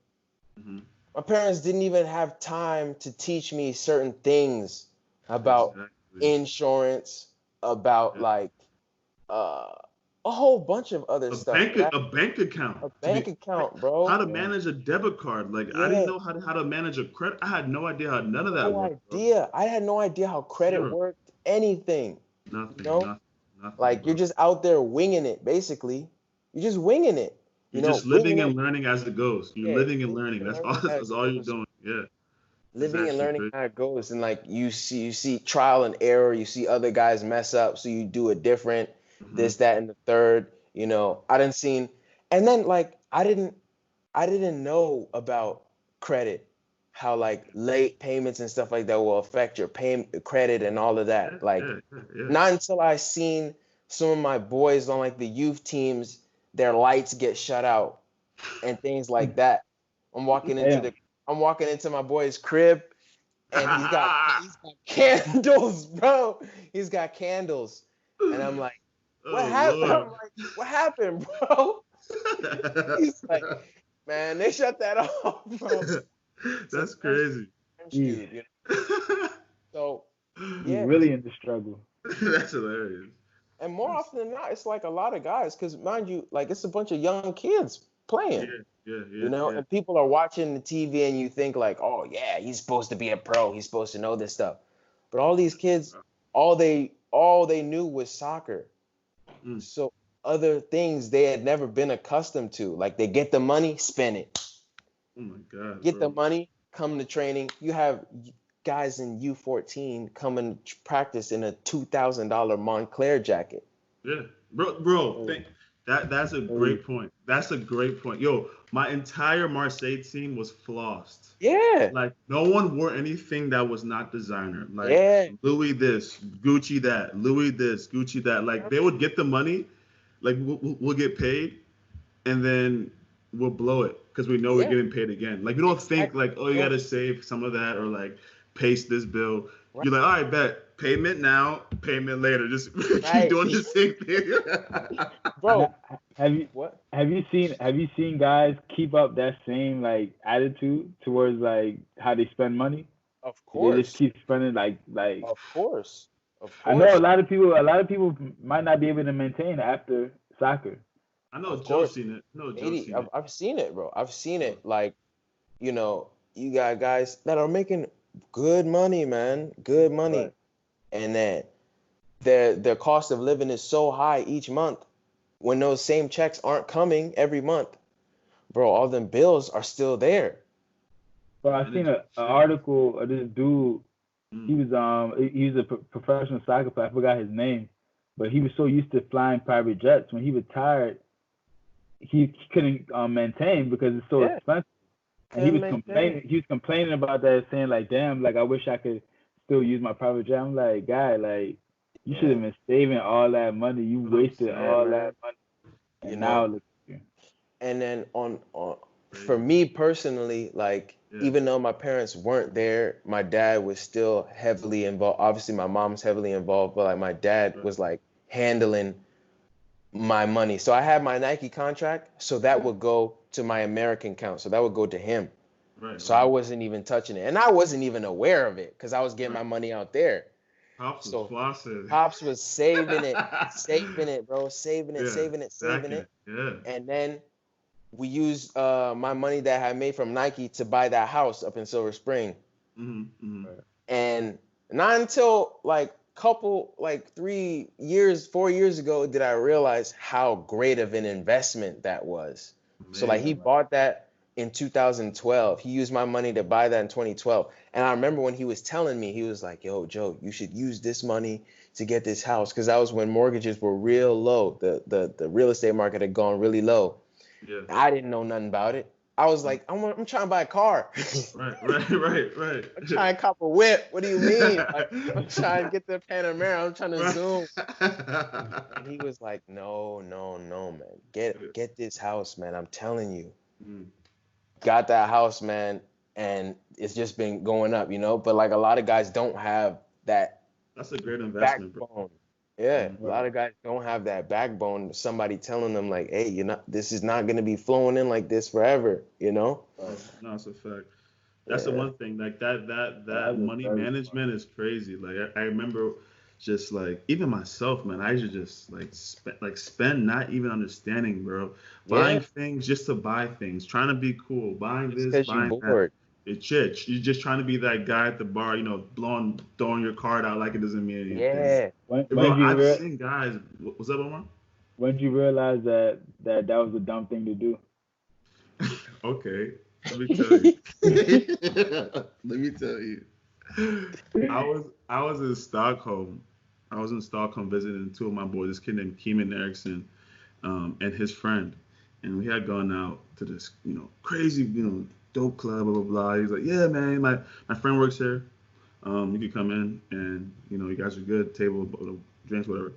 Mm-hmm. My parents didn't even have time to teach me certain things about insurance, about a whole bunch of other stuff.
A bank account,
bro.
How to manage a debit card. I didn't know how to manage a credit. I had no idea how none of that worked.
I had no idea how credit worked. Anything.
Nothing.
Nothing. You're just out there winging it, basically. You're just winging it.
You're just living and learning as it goes. You're living and learning. That's all you're doing. Yeah.
Living and learning how it goes. And you see trial and error. You see other guys mess up, so you do it different. Mm-hmm. This, that, and the third. I didn't see, and then I didn't know about credit, how late payments and stuff like that will affect your credit and all of that. Not until I seen some of my boys on the youth teams, their lights get shut out and things like that. I'm walking into my boy's crib and he's got candles, bro. He's got candles, and I'm like, what happened? I'm like, what happened, bro? He's like, man, they shut that off, bro.
That's crazy.
So,
yeah, really in the struggle.
That's hilarious.
And more often than not, it's a lot of guys, because mind you, it's a bunch of young kids playing.
Yeah.
And people are watching the TV, and you think oh yeah, he's supposed to be a pro. He's supposed to know this stuff. But all these kids, all they knew was soccer. So other things they had never been accustomed to. They get the money, spend it.
Oh my God.
Get the money, come to training. You have guys in U14 come and practice in a $2,000 Montclair jacket.
Yeah. Bro, that's a great point. That's a great point. Yo, my entire Marseille team was flossed.
Yeah.
No one wore anything that was not designer. Louis this, Gucci that, Louis this, Gucci that. They would get the money, we'll get paid, and then we'll blow it because we know we're getting paid again. We don't think you gotta save some of that or paste this bill. Right. You're all right, bet. Payment now, payment later. Just keep doing the same thing.
Bro, have you seen guys keep up that same attitude towards how they spend money?
Of course.
They just keep spending
Of course.
I know a lot of people might not be able to maintain after soccer.
I know Joe's seen it.
I've seen it, bro. I've seen it. You got guys that are making good money, man. Good money. Right. And then their cost of living is so high each month. When those same checks aren't coming every month, bro, all them bills are still there.
But I seen an article of this dude. He was a professional soccer player. I forgot his name, but he was so used to flying private jets. When he retired, he couldn't maintain because it's so expensive. And he was complaining about that, saying damn, I wish I could still use my private jet. I'm like, guy, you should have been saving all that money. You wasted all that money. Now look here.
And then on for me personally, even though my parents weren't there, my dad was still heavily involved. Obviously, my mom's heavily involved, but my dad was handling my money. So I had my Nike contract, so that would go to my American account. So that would go to him.
Right.
So I wasn't even touching it. And I wasn't even aware of it because I was getting my money out there.
Pops was flossing.
Pops was saving it, bro. Saving it.
Yeah.
And then we used my money that I made from Nike to buy that house up in Silver Spring.
Mm-hmm.
And not until 4 years ago did I realize how great of an investment that was. Man, so he bought that in 2012. He used my money to buy that in 2012. And I remember when he was telling me, he was like, yo, Joe, you should use this money to get this house. Because that was when mortgages were real low. The real estate market had gone really low.
Yeah.
I didn't know nothing about it. I was like, I'm trying to buy a car.
Right.
I'm trying to cop a whip. What do you mean? I'm trying to get the Panamera. I'm trying to zoom. And he was like, no, man. Get this house, man. I'm telling you. Got that house, man. And it's just been going up, But a lot of guys don't have that.
That's a great investment,
backbone.
bro.
Yeah, a lot of guys don't have that backbone. Somebody telling them hey, this is not gonna be flowing in like this forever,
No, it's a fact. That's the one thing. That money management is crazy. I remember, just even myself, man. I used to just spend, not even understanding, bro. Buying things just to buy things, trying to be cool, buying this, buying that. You're just trying to be that guy at the bar, throwing your card out like it doesn't mean anything.
Yeah.
I've seen guys. What's up, Omar?
When did you realize that was a dumb thing to do?
Okay, let me tell you. I was in Stockholm. Visiting two of my boys, this kid named Keeman Erickson, and his friend, and we had gone out to this, crazy, dope club, blah blah blah. He's like, yeah, man, my friend works here. You could come in, and you guys are good. Table, drinks, whatever.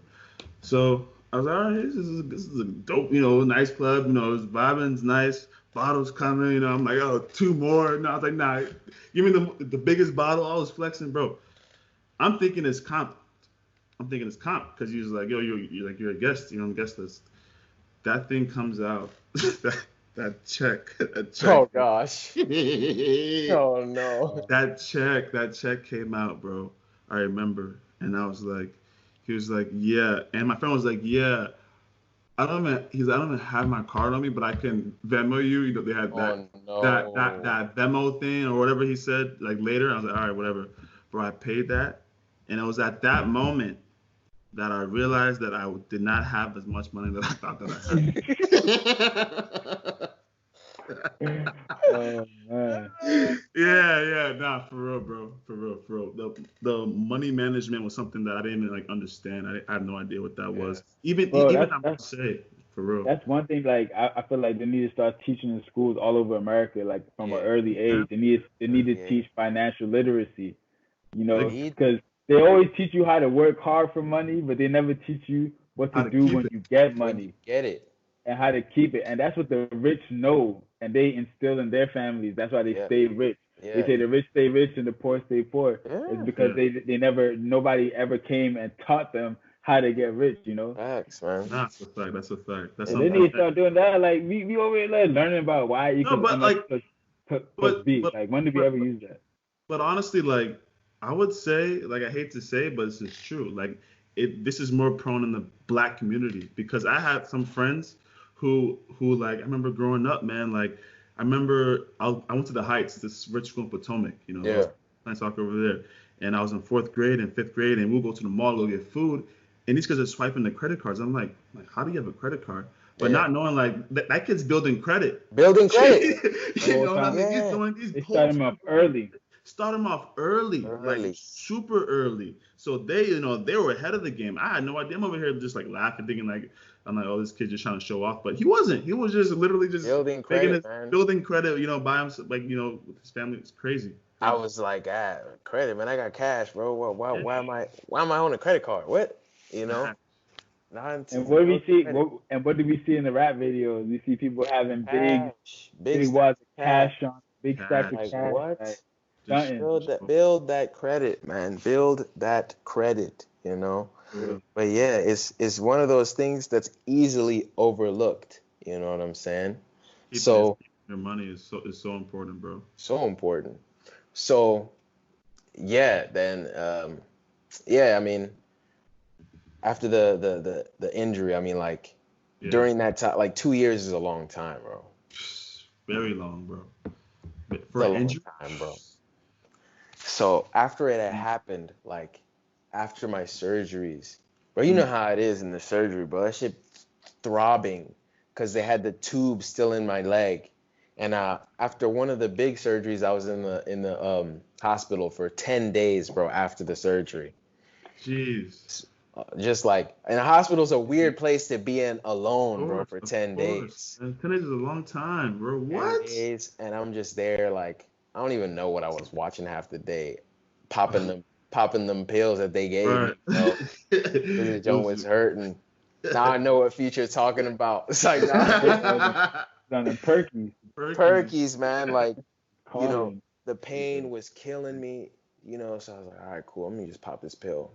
So I was like, all right, this is a dope, nice club. It's vibing, it's nice. Bottles coming, I'm like, oh, 2 more. No, I was like, nah, give me the biggest bottle. I was flexing, bro. I'm thinking it's comp because he was like, yo, you're a guest, guest list. That thing comes out. That check.
Oh gosh. Oh no.
That check came out, bro. I remember, and I was like, he was like, yeah, and my friend was like, yeah. I don't even have my card on me, but I can Venmo you. They had that Venmo thing or whatever he said. Later, I was like, all right, whatever, bro. I paid that, and it was at that moment that I realized that I did not have as much money that I thought that I had.
Oh, man.
Yeah, nah, for real, bro, for real. The money management was something that I didn't even understand. I had no idea what that was. Even I would say, for real.
That's one thing. I feel like they need to start teaching in schools all over America, from an early age. They need to teach financial literacy. Because they always teach you how to work hard for money, but they never teach you what to do when you get money.
Get it.
And how to keep it. And that's what the rich know, and they instill in their families. That's why they stay rich. Yeah. They say the rich stay rich and the poor stay poor. Yeah. It's because nobody ever came and taught them how to get rich,
Facts, man.
That's a fact.
They need to start doing that. We over here learning about why you can beat. When did we ever use that?
But honestly, I would say, I hate to say it, but it's just true. This is more prone in the Black community, because I had some friends who I remember growing up, man. I remember I went to the Heights, this rich school in Potomac, playing soccer over there, and I was in 4th grade and 5th grade, and we'll go to the mall, go get food, and these kids are swiping the credit cards. I'm like, how do you have a credit card? But not knowing that kid's building credit.
You know
what I mean? He's doing these.
They start him off early.
Start them off early, super early. So they were ahead of the game. I had no idea. I'm over here just laughing, thinking I'm like, oh, this kid's just trying to show off. But he wasn't. He was just literally just
building credit,
by himself, with his family. It's crazy.
I was like, credit, man. I got cash, bro. Why am I on a credit card? What?
And what do we see? What do we see in the rap videos? We see people having big wads of cash on, big stacks of cash.
What? Build that credit, man. Build that credit. you know. But yeah, it's one of those things that's easily overlooked. You know what I'm saying? So
your money is so important, bro.
So important. So yeah, then yeah, I mean, after the injury, I mean, like during that time, like 2 years is a long time, bro.
Very long, bro.
For an injury, time, bro. So after it had happened, like after my surgeries, bro, you know how it is in the surgery, bro. That shit throbbing because they had the tube still in my leg. And after one of the big surgeries, I was in the hospital for 10 days, bro, after the surgery.
Jeez.
Just like, and a hospital's a weird place to be in alone, bro, for 10 days.
And 10 days is a long time, bro. What?
10 days, and I'm just there, like, I don't even know what I was watching half the day, popping them pills that they gave me. So the joint was hurting. Now I know what Future's talking about. It's like, Perkies, man. Like, you know, the pain was killing me, you know, so I was like, all right, cool. Let me just pop this pill.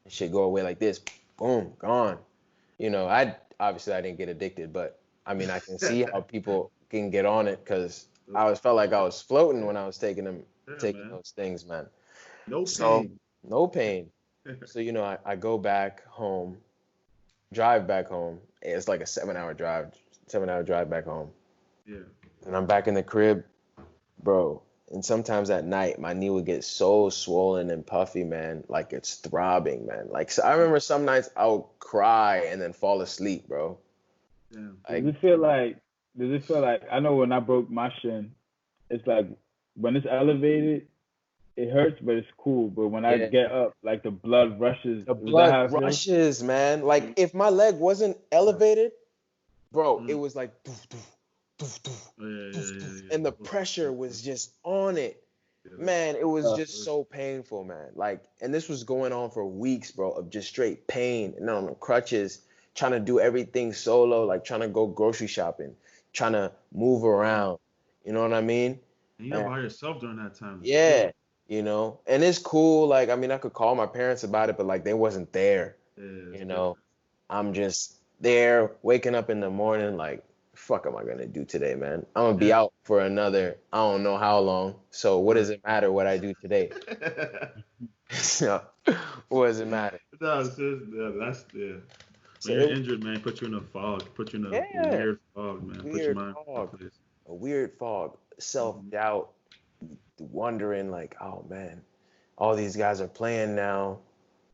Shit go away like this. Boom, gone. You know, I didn't get addicted, but I mean, I can see how people can get on it because I always felt like I was floating when I was taking those things, man. No pain. So, you know, I go back home, drive back home. It's like a 7-hour drive back home.
Yeah.
And I'm back in the crib, bro. And sometimes at night, my knee would get so swollen and puffy, man. Like it's throbbing, man. Like, so I remember some nights I would cry and then fall asleep, bro.
Yeah. Does it feel like, I know when I broke my shin, it's like when it's elevated, it hurts, but it's cool. But when I get up, like the blood rushes.
The blood rushes, man. Like if my leg wasn't elevated, bro, it was like doof, doof. And the pressure was just on it. Man, it was just so painful, man. Like, and this was going on for weeks, bro, of just straight pain and on the crutches, trying to do everything solo, like trying to go grocery shopping, trying to move around. You know what I mean?
And you're by yourself during that time.
Yeah, you know, and it's cool. Like, I mean, I could call my parents about it, but like they wasn't there. You know, I'm just there, waking up in the morning, like, fuck am I gonna do today, man? I'm gonna be out for another, I don't know how long. So what does it matter what I do today? So, what does it matter?
That's when you're injured, man, put you in a fog. Put you in a weird fog, man. Put your mind
a weird fog. Self-doubt, wondering like, oh man, all these guys are playing now.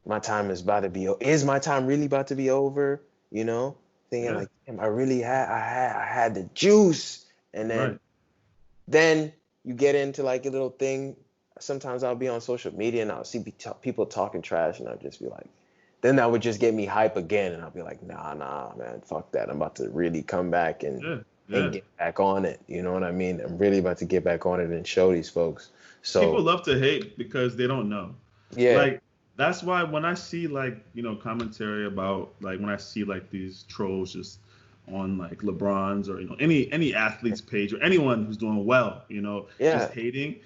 My time is about to be is my time really about to be over? You know? Thinking like, damn, I had the juice. And then you get into like a little thing. Sometimes I'll be on social media and I'll see people talking trash and I'll just be like, then that would just get me hype again. And I'll be like, nah, man, fuck that. I'm about to really come back and get back on it. You know what I mean? I'm really about to get back on it and show these folks. So
people love to hate because they don't know.
Yeah.
Like, that's why when I see like, you know, commentary about like when I see like these trolls just on like LeBron's or, you know, any athlete's page or anyone who's doing well, you know, just hating,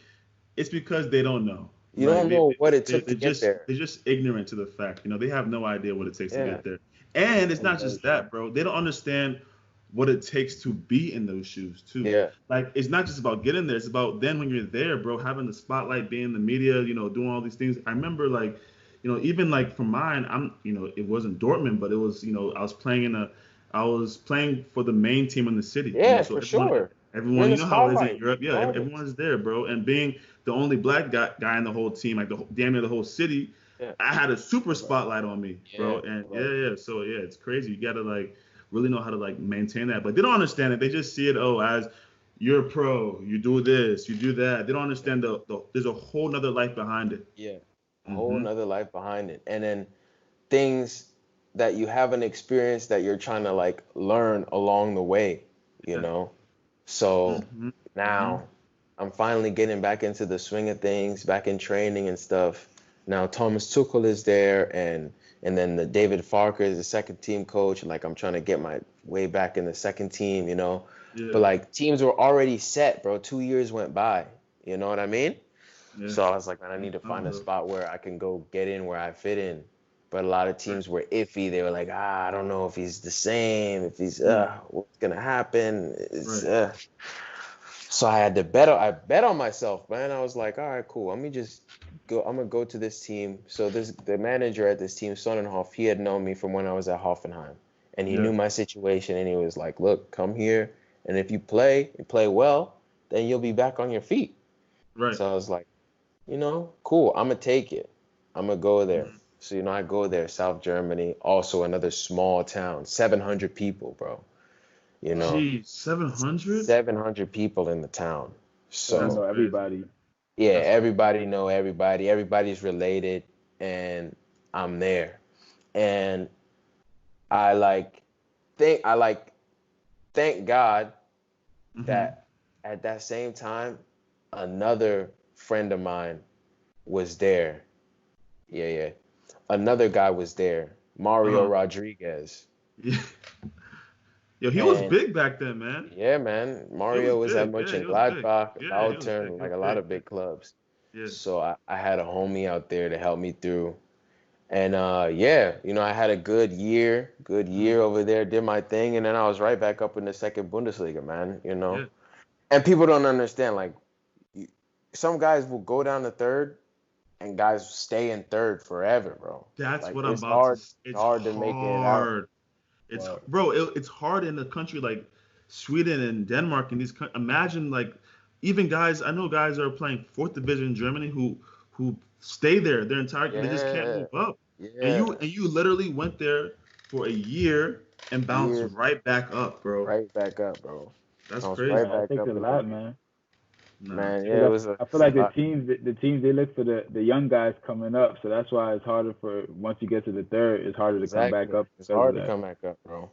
it's because they don't know.
You don't know what it took to get there.
They're just ignorant to the fact, you know, they have no idea what it takes to get there. And it's not just that, bro. They don't understand what it takes to be in those shoes too.
Yeah.
Like it's not just about getting there. It's about then when you're there, bro, having the spotlight, being in the media, you know, doing all these things. I remember like, you know, even like for mine, you know, it wasn't Dortmund, but it was, you know, I was playing for the main team in the city.
Yeah, you know, so for sure.
Everyone, you know how it is in Europe. Yeah, everyone's there, bro. And being the only black guy in the whole team, like damn near the whole city, I had a super spotlight on me, bro. And so it's crazy. You gotta like really know how to like maintain that. But they don't understand it. They just see it as you're a pro, you do this, you do that. They don't understand there's a whole nother life behind it.
Yeah. A whole nother life behind it. And then things that you haven't experienced that you're trying to like learn along the way, you know? So now I'm finally getting back into the swing of things, back in training and stuff. Now Thomas Tuchel is there and then the David Farker is the second team coach. Like I'm trying to get my way back in the second team, you know? But like teams were already set, bro. 2 years went by. You know what I mean? Yeah. So I was like, man, I need to find a spot where I can go get in where I fit in. But a lot of teams were iffy. They were like, I don't know if he's the same, if he's, what's going to happen? So I had to bet on myself, man. I was like, all right, cool. Let me just go. I'm going to go to this team. So the manager at this team, Sonnenhoff, he had known me from when I was at Hoffenheim. And he knew my situation. And he was like, look, come here. And if you play well, then you'll be back on your feet.
Right.
So I was like, cool. I'm going to take it. I'm going to go there. Mm-hmm. So, I go there, South Germany, also another small town, 700 people, bro.
Jeez, 700?
700 people in the town. So
I know everybody.
Yeah, everybody know everybody. Everybody's related, and I'm there. And thank God that at that same time, another friend of mine was there. Yeah. Another guy was there, Mario Rodriguez.
Yeah. Yo, he was big back then, man.
Yeah, man. Mario was at Mönchengladbach, Lautern, like a lot of big clubs. Yeah. So I had a homie out there to help me through. And I had a good year over there, did my thing, and then I was right back up in the second Bundesliga, man, Yeah. And people don't understand, like, some guys will go down to third, and guys stay in third forever, bro.
That's
like,
what I'm about to say.
It's hard to make it out.
It's hard in a country like Sweden and Denmark and these. Imagine, like, even guys. I know guys are playing 4th division in Germany who stay there their entire. They just can't move up. Yeah. And you literally went there for a year and bounced right back up, bro.
Right back up, bro.
That's crazy.
That takes a lot, man.
Man, yeah, it was.
I feel like the teams they look for the young guys coming up, so that's why it's harder for once you get to the third, it's harder to come back up.
It's hard to come back up, bro.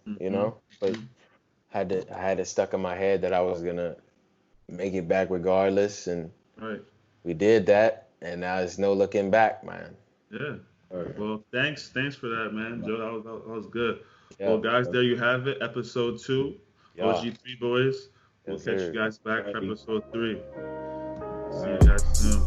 But I had it stuck in my head that I was gonna make it back regardless, and we did that, and now there's no looking back, man.
Yeah. Well, thanks for that, man, Joe. That was good. Yeah, well, guys, there you have it, episode 2, OG3 boys. We'll catch you guys back for episode 3. See you guys soon.